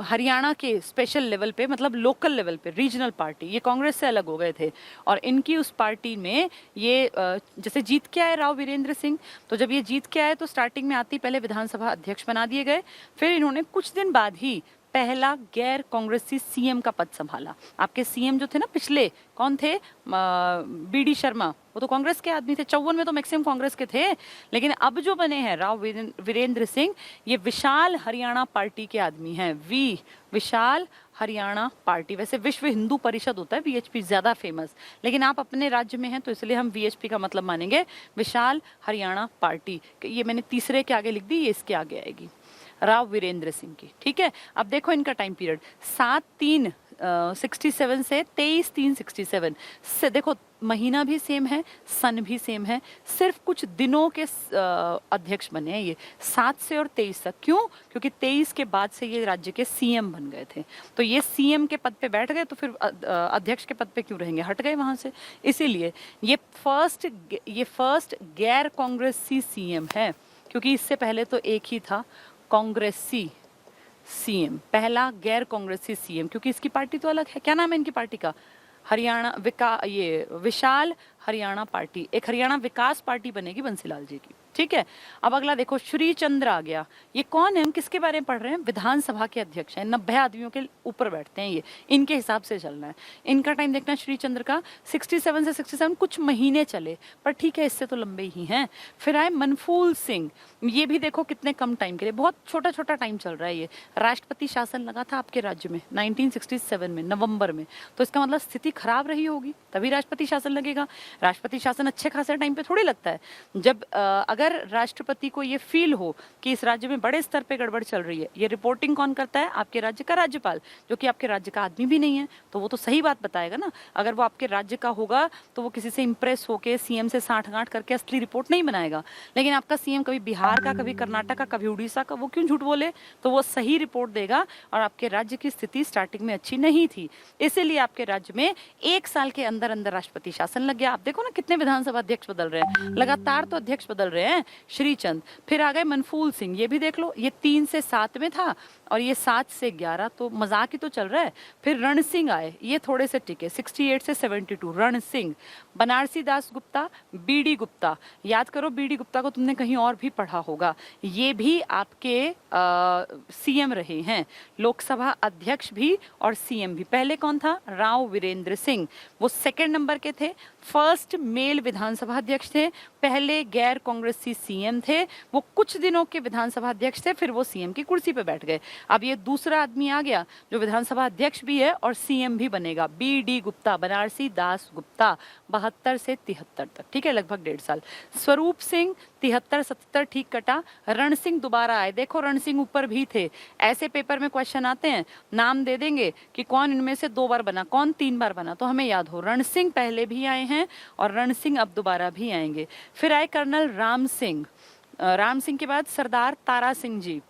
हरियाणा के स्पेशल लेवल पे, मतलब लोकल लेवल पे, रीजनल पार्टी, ये कांग्रेस से अलग हो गए थे। और इनकी उस पार्टी में ये जैसे जीत के आए राव वीरेंद्र सिंह, तो जब ये जीत के आए तो स्टार्टिंग में आते ही पहले विधानसभा अध्यक्ष बना दिए गए। फिर इन्होंने कुछ दिन बाद ही पहला गैर कांग्रेसी सीएम का पद संभाला। आपके सीएम जो थे ना पिछले, कौन थे? बीडी शर्मा, वो तो कांग्रेस के आदमी थे। 54 में तो मैक्सिमम कांग्रेस के थे। लेकिन अब जो बने हैं राव वीरेंद्र सिंह, ये विशाल हरियाणा पार्टी के आदमी हैं। विशाल हरियाणा पार्टी, वैसे विश्व हिंदू परिषद होता है वीएचपी, ज्यादा फेमस, लेकिन आप अपने राज्य में हैं तो इसलिए हम वीएचपी का मतलब मानेंगे। विशाल हरियाणा पार्टी, ये मैंने तीसरे के आगे लिख दी, ये इसके आगे आएगी, राव वीरेंद्र सिंह की। ठीक है। अब देखो इनका टाइम पीरियड 7/3/67 से 23/3/67 से, देखो महीना भी सेम है, सन भी सेम है, सिर्फ कुछ दिनों के अध्यक्ष बने हैं ये 7 से और 23 तक। क्यों? क्योंकि 23 के बाद से ये राज्य के सीएम बन गए थे। तो ये सीएम के पद पे बैठ गए, तो फिर अध्यक्ष के पद पे क्यों रहेंगे, हट गए वहां से। इसीलिए ये फर्स्ट गैर कांग्रेसी सीएम है, क्योंकि इससे पहले तो एक ही था कांग्रेसी सीएम, पहला गैर कांग्रेसी सीएम, क्योंकि इसकी पार्टी तो अलग है। क्या नाम है इनकी पार्टी का? ये विशाल हरियाणा पार्टी। एक हरियाणा विकास पार्टी बनेगी बंसीलाल जी की। ठीक है। अब अगला देखो, श्री चंद्र आ गया। ये कौन है, हम किसके बारे में पढ़ रहे हैं? विधानसभा के अध्यक्ष हैं। 90 आदमियों के ऊपर बैठते हैं ये, इनके हिसाब से चलना है। इनका टाइम देखना श्री चंद्र का 67 से 67 कुछ महीने चले, पर ठीक है इससे तो लंबे ही हैं। फिर आए मनफूल सिंह, ये भी देखो कितने कम टाइम के लिए, बहुत छोटा छोटा टाइम चल रहा है ये। राष्ट्रपति शासन लगा था आपके राज्य में 1967 में नवंबर में, तो इसका मतलब स्थिति खराब रही होगी तभी राष्ट्रपति शासन लगेगा। राष्ट्रपति शासन अच्छे खासे टाइम पे थोड़ी लगता है। जब अगर राष्ट्रपति को ये फील हो कि इस राज्य में बड़े स्तर पे गड़बड़ चल रही है, ये रिपोर्टिंग कौन करता है? आपके राज्य का राज्यपाल, जो कि आपके राज्य का आदमी भी नहीं है, तो वो तो सही बात बताएगा ना। अगर वो आपके राज्य का होगा तो वो किसी से इंप्रेस होके सीएम से साठगांठ करके असली रिपोर्ट नहीं बनाएगा। लेकिन आपका सीएम कभी बिहार का, कभी कर्नाटक का, कभी उड़ीसा का, वो क्यों झूठ बोले? तो वो सही रिपोर्ट देगा। और आपके राज्य की स्थिति स्टार्टिंग में अच्छी नहीं थी, इसीलिए आपके राज्य में 1 साल के अंदर अंदर राष्ट्रपति शासन लग गया। आप देखो ना कितने विधानसभा अध्यक्ष बदल रहे हैं, लगातार तो अध्यक्ष बदल रहे हैं। श्रीचंद, फिर आ गए मनफूल सिंह, ये भी देख लो, ये 3 से 7 में था और ये 7 से 11, तो मजाक ही तो चल रहा है। फिर रण सिंह आए, ये थोड़े से टिके 68 से 72, रण सिंह। बनारसी दास गुप्ता, बीडी गुप्ता, याद करो बीडी गुप्ता को तुमने कहीं और भी पढ़ा होगा, ये भी आपके सीएम रहे हैं, लोकसभा अध्यक्ष भी और सीएम भी। पहले कौन था? राव वीरेंद्र सिंह, वो 2nd नंबर के थे, फर्स्ट मेल विधानसभा अध्यक्ष थे, पहले गैर कांग्रेसी सीएम थे, वो कुछ दिनों के विधानसभा अध्यक्ष थे, फिर वो सीएम की कुर्सी पे बैठ गए। अब ये दूसरा आदमी आ गया जो विधानसभा अध्यक्ष भी है और सीएम भी बनेगा, बीडी गुप्ता, बनारसी दास गुप्ता, 72 से 73 तक, ठीक है, लगभग 1.5 साल। स्वरूप सिंह 73-77, ठीक कटा। रण सिंह दोबारा आए, देखो रण सिंह ऊपर भी थे। ऐसे पेपर में क्वेश्चन आते हैं, नाम दे देंगे कि कौन इनमें से 2 बार बना, कौन 3 बार बना, तो हमें याद हो रण सिंह पहले भी आए हैं और रण सिंह अब दोबारा भी आएंगे। फिर आए कर्नल राम सिंह, राम सिंह के बाद सरदार तारा सिंह जी,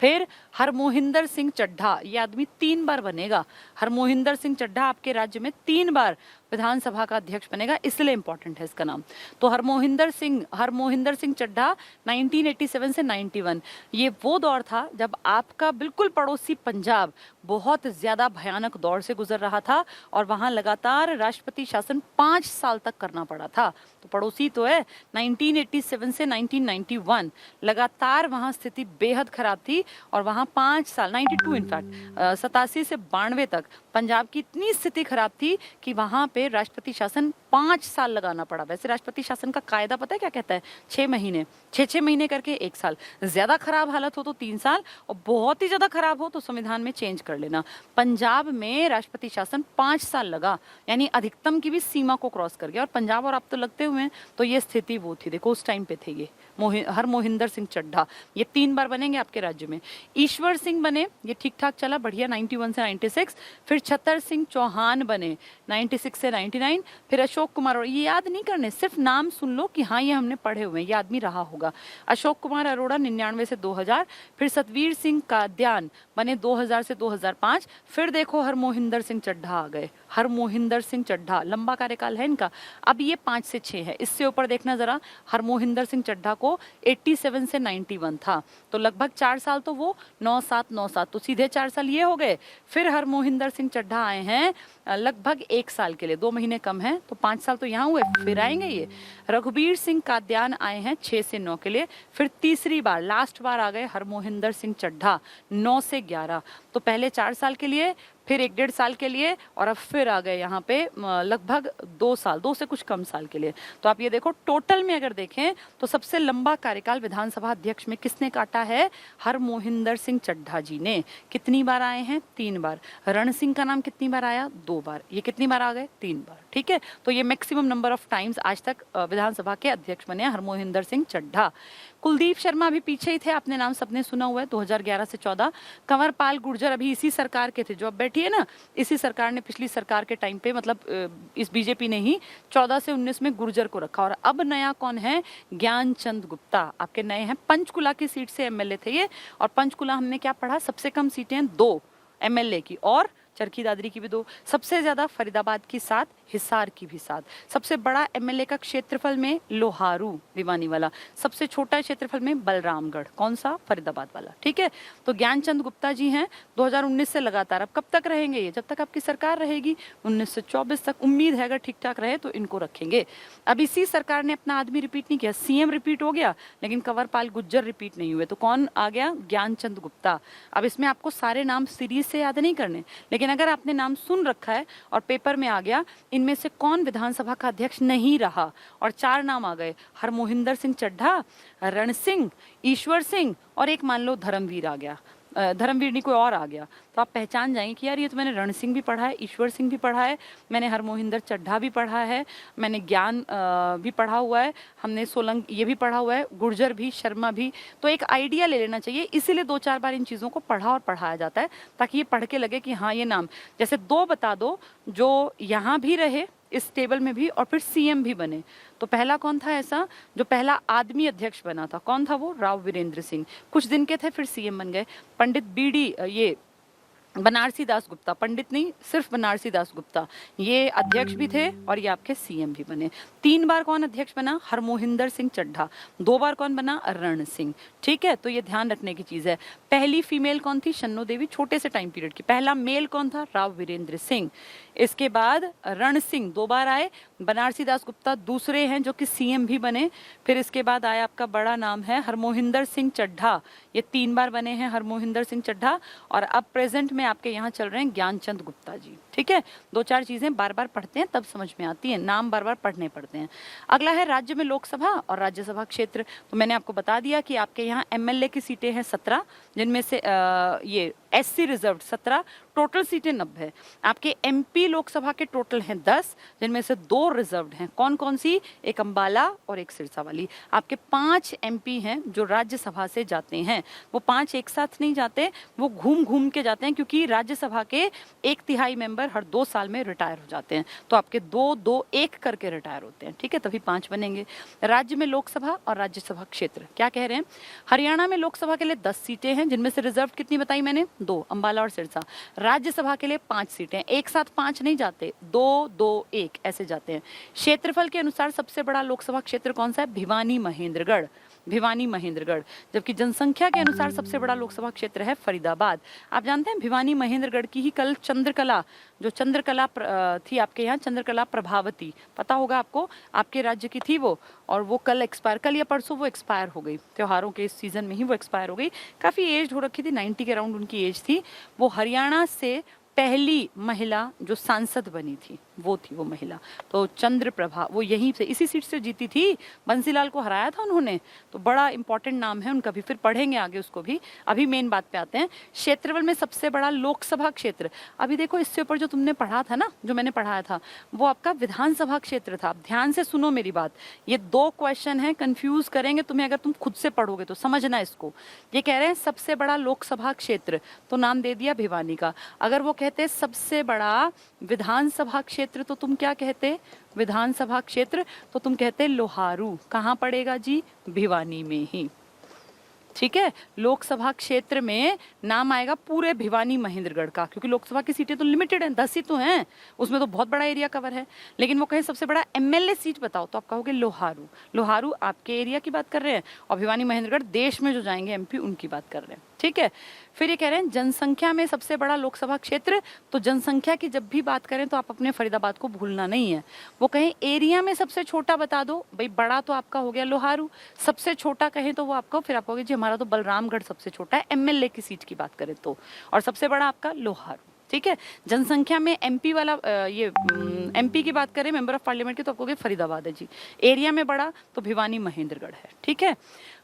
फिर हरमोहिंदर सिंह चड्ढा, ये आदमी 3 बार बनेगा। हरमोहिंदर सिंह चड्ढा आपके राज्य में 3 बार विधानसभा का अध्यक्ष बनेगा, इसलिए इंपॉर्टेंट है इसका नाम। तो हरमोहिंदर सिंह चड्ढा 1987 से 91, ये वो दौर था जब आपका बिल्कुल पड़ोसी पंजाब बहुत ज्यादा भयानक दौर से गुजर रहा था और वहां लगातार राष्ट्रपति शासन 5 साल तक करना पड़ा था। तो पड़ोसी तो है, 1987 से 1991 लगातार वहां स्थिति बेहद खराब थी और वहां 5 साल, 92 इनफैक्ट 87 से 92 तक पंजाब की इतनी स्थिति खराब थी कि वहां पे राष्ट्रपति शासन 5 साल लगाना पड़ा। वैसे राष्ट्रपति शासन का कायदा पता है क्या कहता है? 6 महीने, 6 महीने करके 1 साल, ज्यादा खराब हालत हो तो 3 साल और बहुत ही ज्यादा खराब हो तो संविधान में चेंज कर लेना। पंजाब में राष्ट्रपति शासन 5 साल लगा, यानी अधिकतम की भी सीमा को क्रॉस कर गया और पंजाब और आप तो लगते हुए हैं, तो ये स्थिति वो थी, देखो उस टाइम पे थे ये हरमोहिंदर सिंह चड्ढा, ये 3 बार बनेंगे आपके राज्य में। ईश्वर सिंह बने, ये ठीक ठाक चला, बढ़िया, 91 से 96। फिर छतर सिंह चौहान बने 96 से 99। फिर अशोक कुमार, और ये याद नहीं करने, सिर्फ नाम सुन लो कि हाँ ये हमने पढ़े हुए हैं, ये आदमी रहा होगा। अशोक कुमार अरोड़ा 99 से 2000। फिर सतवीर सिंह काद्यान बने 2000 से 2005। फिर देखो हरमोहिंदर सिंह चड्ढा आ गए, हरमोहिंदर सिंह चड्ढा, लंबा कार्यकाल है इनका। अब ये 5 से 6 है, इससे ऊपर देखना जरा, हरमोहिंदर सिंह चड्ढा को 87 से 91 था, तो लगभग 4 साल तो वो, 9-7 तो सीधे 4 साल ये हो गए। फिर हरमोहिंदर सिंह चड्ढा आए हैं लगभग 1 साल के लिए, 2 महीने कम है, तो 5 साल तो यहाँ हुए, फिर आएंगे ये। रघुबीर सिंह काद्यान आए हैं 6 से 9 के लिए। फिर तीसरी बार, लास्ट बार आ गए हरमोहिंदर सिंह चड्ढा 9 से 11, तो पहले 4 साल के लिए, फिर 1-1.5 साल के लिए और अब फिर आ गए यहाँ पे लगभग 2 साल, 2 से कुछ कम साल के लिए। तो आप ये देखो टोटल में अगर देखें तो सबसे लंबा कार्यकाल विधानसभा अध्यक्ष में किसने काटा है? हरमोहिंदर सिंह चड्ढा जी ने। कितनी बार आए हैं? 3 बार। रण सिंह का नाम कितनी बार आया? 2 बार। ये कितनी बार आ गए? 3 बार। ठीक है, तो ये मैक्सिमम नंबर ऑफ टाइम्स आज तक विधानसभा के अध्यक्ष बने हरमोहिंदर सिंह चड्ढा। कुलदीप शर्मा भी पीछे ही थे, आपने नाम सबने सुना हुआ है, 2011 से 14। कंवर पाल गुर्जर अभी इसी सरकार के थे, जो अब बैठी है ना, इसी सरकार ने पिछली सरकार के टाइम पे, मतलब इस बीजेपी ने ही 14 से 19 में गुर्जर को रखा। और अब नया कौन है? ज्ञानचंद गुप्ता आपके नए हैं, पंचकुला की सीट से एमएलए थे ये। और पंचकुला हमने क्या पढ़ा? सबसे कम सीटें 2 एमएलए की और चरखी दादरी की भी 2, सबसे ज्यादा फरीदाबाद की 7, हिसार की भी 7। सबसे बड़ा एमएलए का क्षेत्रफल में लोहारू भिवानी वाला, सबसे छोटा क्षेत्रफल में बलरामगढ़, कौन सा, फरीदाबाद वाला। ठीक है, तो ज्ञानचंद गुप्ता जी हैं 2019 से लगातार। अब कब तक रहेंगे ये? जब तक आपकी सरकार रहेगी 19 से 24 तक। उम्मीद है अगर ठीक ठाक रहे तो इनको रखेंगे। अब इसी सरकार ने अपना आदमी रिपीट नहीं किया, सीएम रिपीट हो गया लेकिन कंवरपाल गुर्जर रिपीट नहीं हुए, तो कौन आ गया, ज्ञानचंद गुप्ता। अब इसमें आपको सारे नाम सीरीज से याद नहीं करने, लेकिन अगर आपने नाम सुन रखा है और पेपर में आ गया इनमें से कौन विधानसभा का अध्यक्ष नहीं रहा, और 4 नाम आ गए, हरमोहिंदर सिंह चड्ढा, रण सिंह, ईश्वर सिंह और एक मान लो धर्मवीर आ गया, धर्मवीर नहीं कोई और आ गया, तो आप पहचान जाएंगे कि यार ये तो मैंने रण सिंह भी पढ़ा है, ईश्वर सिंह भी पढ़ा है, मैंने हरमोहिंदर चड्ढा भी पढ़ा है, मैंने ज्ञान भी पढ़ा हुआ है, हमने सोलंक ये भी पढ़ा हुआ है, गुर्जर भी, शर्मा भी। तो एक आइडिया ले लेना चाहिए, इसीलिए 2-4 बार इन चीज़ों को पढ़ा और पढ़ाया जाता है ताकि ये पढ़ के लगे कि हाँ ये नाम, जैसे 2 बता दो जो यहाँ भी रहे इस टेबल में भी और फिर सीएम भी बने। तो पहला कौन था ऐसा जो पहला आदमी अध्यक्ष बना था, कौन था वो, राव वीरेंद्र सिंह, कुछ दिन के थे फिर सीएम बन गए। पंडित बीडी ये बनारसी दास गुप्ता, पंडित नहीं सिर्फ बनारसी दास गुप्ता, ये अध्यक्ष भी थे और ये आपके सीएम भी बने। 3 बार कौन अध्यक्ष बना, हरमोहिंदर सिंह चड्ढा, 2 बार कौन बना, रण सिंह। ठीक है, तो ये ध्यान रखने की चीज है। पहली फीमेल कौन थी, शन्नो देवी, छोटे से टाइम पीरियड की। पहला मेल कौन था, राव वीरेंद्र सिंह। इसके बाद रण सिंह 2 बार आए, बनारसी दास गुप्ता दूसरे हैं जो कि सीएम भी बने। फिर इसके बाद आया आपका बड़ा नाम है हरमोहिंदर सिंह चड्ढा, ये 3 बार बने हैं हरमोहिंदर सिंह चड्ढा। और अब प्रेजेंट में आपके यहाँ चल रहे हैं ज्ञानचंद गुप्ता जी। ठीक है, 2-4 चीजें बार बार पढ़ते हैं तब समझ में आती है, नाम बार बार पढ़ने पड़ते हैं। अगला है राज्य में लोकसभा और राज्यसभा क्षेत्र। तो मैंने आपको बता दिया कि आपके यहाँ एमएलए की सीटें हैं 17, जिनमें से ये एससी रिजर्व 17, टोटल सीटें 90। आपके एमपी लोकसभा के टोटल हैं 10, जिनमें से 2 रिजर्व्ड हैं। कौन कौन सी, एक अंबाला और एक सिरसा वाली। आपके 5 एमपी हैं जो राज्यसभा से जाते हैं, वो 5 एक साथ नहीं जाते, वो घूम घूम के जाते हैं, क्योंकि राज्यसभा के 1/3 मेंबर हर 2 साल में रिटायर हो जाते हैं। तो आपके 2-2-1 करके रिटायर होते हैं। ठीक है, तभी 5 बनेंगे। राज्य में लोकसभा और राज्यसभा क्षेत्र क्या कह रहे हैं, हरियाणा में लोकसभा के लिए 10 सीटें हैं, जिनमें से रिजर्व कितनी बताई मैंने, 2, अंबाला और सिरसा। राज्यसभा के लिए 5 सीटें, एक साथ 5 नहीं जाते, 2-2-1 ऐसे जाते हैं। क्षेत्रफल के अनुसार सबसे बड़ा लोकसभा क्षेत्र कौन सा है, भिवानी महेंद्रगढ़, भिवानी महेंद्रगढ़। जबकि जनसंख्या के अनुसार सबसे बड़ा लोकसभा क्षेत्र है फरीदाबाद। आप जानते हैं भिवानी महेंद्रगढ़ की ही कल चंद्रकला, जो चंद्रकला थी आपके यहाँ, चंद्रकला प्रभावती, पता होगा आपको, आपके राज्य की थी वो, और वो कल एक्सपायर, कल या परसों वो एक्सपायर हो गई, त्योहारों के इस सीजन में ही वो एक्सपायर हो गई। काफ़ी एज हो रखी थी, 90 के अराउंड उनकी एज थी। वो हरियाणा से पहली महिला जो सांसद बनी थी वो थी वो महिला। तो चंद्रप्रभा वो यहीं से, इसी सीट से जीती थी, बंसीलाल को हराया था उन्होंने। तो बड़ा इंपॉर्टेंट नाम है उनका भी, फिर पढ़ेंगे आगे उसको भी। अभी मेन बात पे आते हैं, क्षेत्रफल में सबसे बड़ा लोकसभा क्षेत्र। अभी देखो इससे ऊपर जो तुमने पढ़ा था ना, जो मैंने पढ़ाया था, वो आपका विधानसभा क्षेत्र था। ध्यान से सुनो मेरी बात, ये 2 क्वेश्चन है, कंफ्यूज करेंगे तुम्हें अगर तुम खुद से पढ़ोगे तो, समझना इसको। ये कह रहे हैं सबसे बड़ा लोकसभा क्षेत्र, तो नाम दे दिया भिवानी का। अगर वो कहते सबसे बड़ा विधानसभा क्षेत्र तो तुम क्या कहते, विधानसभा क्षेत्र तो तुम कहते लोहारू। कहाँ पड़ेगा जी, भिवानी में ही। ठीक है, लोकसभा क्षेत्र में नाम आएगा पूरे भिवानी महेंद्रगढ़ का, क्योंकि लोकसभा की सीटें तो लिमिटेड हैं, 10 ही तो हैं, उसमें तो बहुत बड़ा एरिया कवर है। लेकिन वो कहें सबसे बड़ा एमएलए सीट बताओ, तो आप कहोगे लोहारू। लोहारू आपके एरिया की बात कर रहे हैं, और भिवानी महेंद्रगढ़ देश में जो जाएंगे एमपी उनकी बात कर रहे हैं। ठीक है, फिर ये कह रहे हैं जनसंख्या में सबसे बड़ा लोकसभा क्षेत्र। तो जनसंख्या की जब भी बात करें तो आप अपने फरीदाबाद को भूलना नहीं है। वो कहें एरिया में सबसे छोटा बता दो, भाई बड़ा तो आपका हो गया लोहारू, सबसे छोटा कहें तो वो आपको, फिर आप कहोगे जी हमारा तो बलरामगढ़ सबसे छोटा है, एमएलए की सीट की बात करें तो, और सबसे बड़ा आपका लोहारू। ठीक है, जनसंख्या में एमपी वाला ये एमपी की बात करें, मेंबर ऑफ पार्लियामेंट की, तो आपको फरीदाबाद है जी। एरिया में बड़ा तो भिवानी महेंद्रगढ़ है। ठीक है,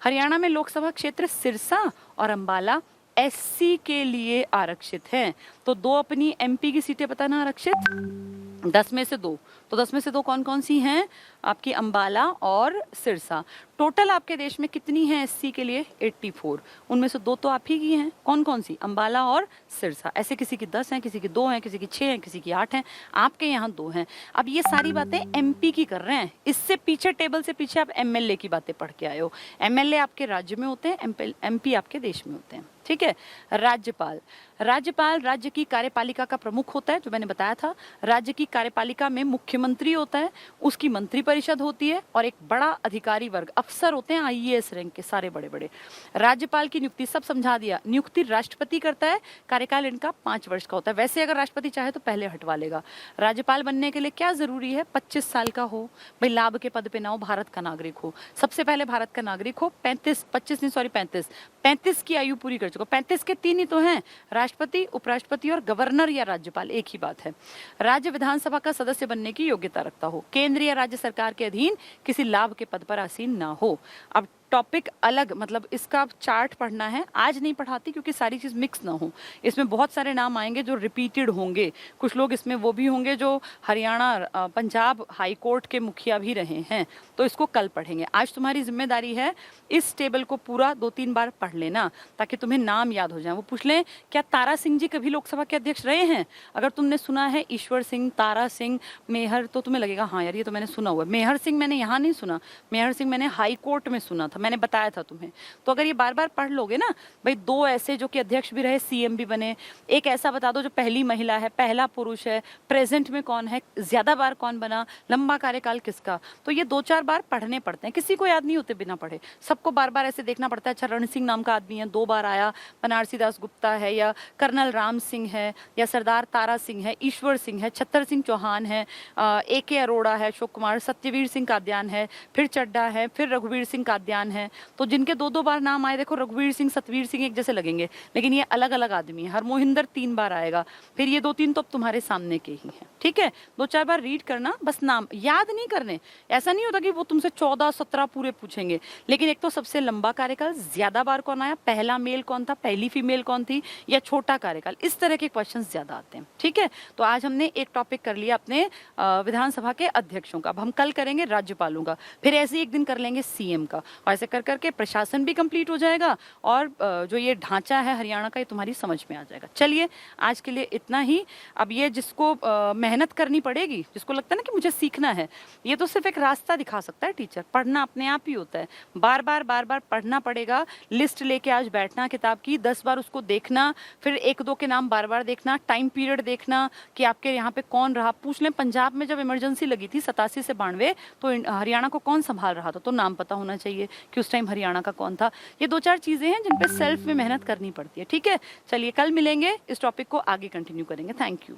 हरियाणा में लोकसभा क्षेत्र सिरसा और अंबाला एससी के लिए आरक्षित हैं। तो 2 अपनी एमपी की सीटें बताना आरक्षित, 10 में से 2, तो 10 में से 2 कौन कौन सी हैं? आपकी अंबाला और सिरसा। टोटल आपके देश में कितनी है एससी के लिए? 84। उनमें से 2 तो आप ही की हैं। कौन कौन सी? अंबाला और सिरसा। ऐसे किसी की 10 हैं, किसी की 2 हैं, किसी की 6 हैं, किसी की 8 हैं, आपके यहाँ 2 हैं। अब ये सारी बातें एमपी की कर रहे हैं। इससे पीछे टेबल से पीछे आप एमएलए की बातें पढ़ के आए हो। एमएलए आपके राज्य में होते हैं, एमपी आपके देश में होते हैं। ठीक है। राज्यपाल, राज्यपाल राज्य की कार्यपालिका का प्रमुख होता है, जो मैंने बताया था। राज्य की कार्यपालिका में मुख्यमंत्री होता है, उसकी मंत्री परिषद होती है और एक बड़ा अधिकारी वर्ग, अफसर होते हैं आईएएस रैंक के, सारे बड़े बड़े। राज्यपाल की नियुक्ति सब समझा दिया। नियुक्ति राष्ट्रपति करता है, कार्यकाल इनका 5 वर्ष का होता है। वैसे अगर राष्ट्रपति चाहे तो पहले हटवा लेगा। राज्यपाल बनने के लिए क्या जरूरी है? 25 साल का हो, भाई लाभ के पद पे ना हो, भारत का नागरिक हो। सबसे पहले भारत का नागरिक हो, 35 की आयु पूरी कर चुका। 35 के 3 ही तो हैं, राष्ट्रपति, उपराष्ट्रपति और गवर्नर या राज्यपाल, एक ही बात है। राज्य विधानसभा का सदस्य बनने की योग्यता रखता हो, केंद्र या राज्य सरकार के अधीन किसी लाभ के पद पर आसीन ना हो। अब टॉपिक अलग, मतलब इसका चार्ट पढ़ना है, आज नहीं पढ़ाती क्योंकि सारी चीज़ मिक्स ना हो। इसमें बहुत सारे नाम आएंगे जो रिपीटेड होंगे। कुछ लोग इसमें वो भी होंगे जो हरियाणा पंजाब हाई कोर्ट के मुखिया भी रहे हैं, तो इसको कल पढ़ेंगे। आज तुम्हारी जिम्मेदारी है इस टेबल को पूरा 2-3 बार पढ़ लेना, ताकि तुम्हें नाम याद हो जाए। वो पूछ लें क्या तारा सिंह जी कभी लोकसभा के अध्यक्ष रहे हैं? अगर तुमने सुना है ईश्वर सिंह, तारा सिंह, मेहर, तो तुम्हें लगेगा हाँ यार ये तो मैंने सुना हुआ है। मेहर सिंह मैंने यहाँ नहीं सुना, मेहर सिंह मैंने हाई कोर्ट में सुना था, मैंने बताया था तुम्हें। तो अगर ये बार बार पढ़ लोगे ना, भाई 2 ऐसे जो कि अध्यक्ष भी रहे, सीएम भी बने, एक ऐसा बता दो जो पहली महिला है, पहला पुरुष है, प्रेजेंट में कौन है, ज्यादा बार कौन बना, लंबा कार्यकाल किसका, तो ये 2-4 बार पढ़ने पड़ते हैं। किसी को याद नहीं होते बिना पढ़े, सबको बार बार ऐसे देखना पड़ता है। अच्छा रण सिंह नाम का आदमी है, 2 बार आया, बनारसी दास गुप्ता है, या कर्नल राम सिंह है, या सरदार तारा सिंह है, ईश्वर सिंह है, छत्तर सिंह चौहान है, AK अरोड़ा है, अशोक कुमार, सत्यवीर सिंह काद्यान है, फिर चड्डा है, फिर रघुवीर सिंह काद्यान है। तो जिनके 2-2 बार नाम आए, देखो रघुवीर सिंह, सतवीर सिंह एक जैसे लगेंगे, लेकिन ये अलग अलग आदमी है। हरमोहिंदर 3 बार आएगा, फिर ये 2-3 तो अब तुम्हारे सामने के ही हैं। ठीक है, 2-4 बार रीड करना, बस नाम याद नहीं करने। ऐसा नहीं होता कि वो तुमसे 14-17 पूरे पूछेंगे, लेकिन एक तो सबसे लंबा कार्यकाल, ज्यादा बार कौन आया, पहला मेल कौन था, पहली फीमेल कौन थी, या छोटा कार्यकाल, इस तरह के क्वेश्चन ज्यादा आते हैं। ठीक है, तो आज हमने एक टॉपिक कर लिया अपने विधानसभा के अध्यक्षों का। अब हम कल करेंगे राज्यपालों का, फिर ऐसे ही एक दिन कर लेंगे सीएम का, और ऐसे कर करके प्रशासन भी कंप्लीट हो जाएगा, और जो ये ढांचा है हरियाणा का, ये तुम्हारी समझ में आ जाएगा। चलिए आज के लिए इतना ही। अब ये जिसको मेहनत करनी पड़ेगी, जिसको लगता है ना कि मुझे सीखना है, ये तो सिर्फ एक रास्ता दिखा सकता है टीचर, पढ़ना अपने आप ही होता है। बार बार पढ़ना पड़ेगा। लिस्ट लेके आज बैठना किताब की, 10 बार उसको देखना, फिर 1-2 के नाम बार बार देखना, टाइम पीरियड देखना कि आपके यहाँ पे कौन रहा। पूछ लें पंजाब में जब इमरजेंसी लगी थी 87 से 92, तो हरियाणा को कौन संभाल रहा था, तो नाम पता होना चाहिए कि उस टाइम हरियाणा का कौन था। ये 2-4 चीजें हैं जिन पे सेल्फ में मेहनत करनी पड़ती है। ठीक है, चलिए कल मिलेंगे, इस टॉपिक को आगे कंटिन्यू करेंगे। Thank you.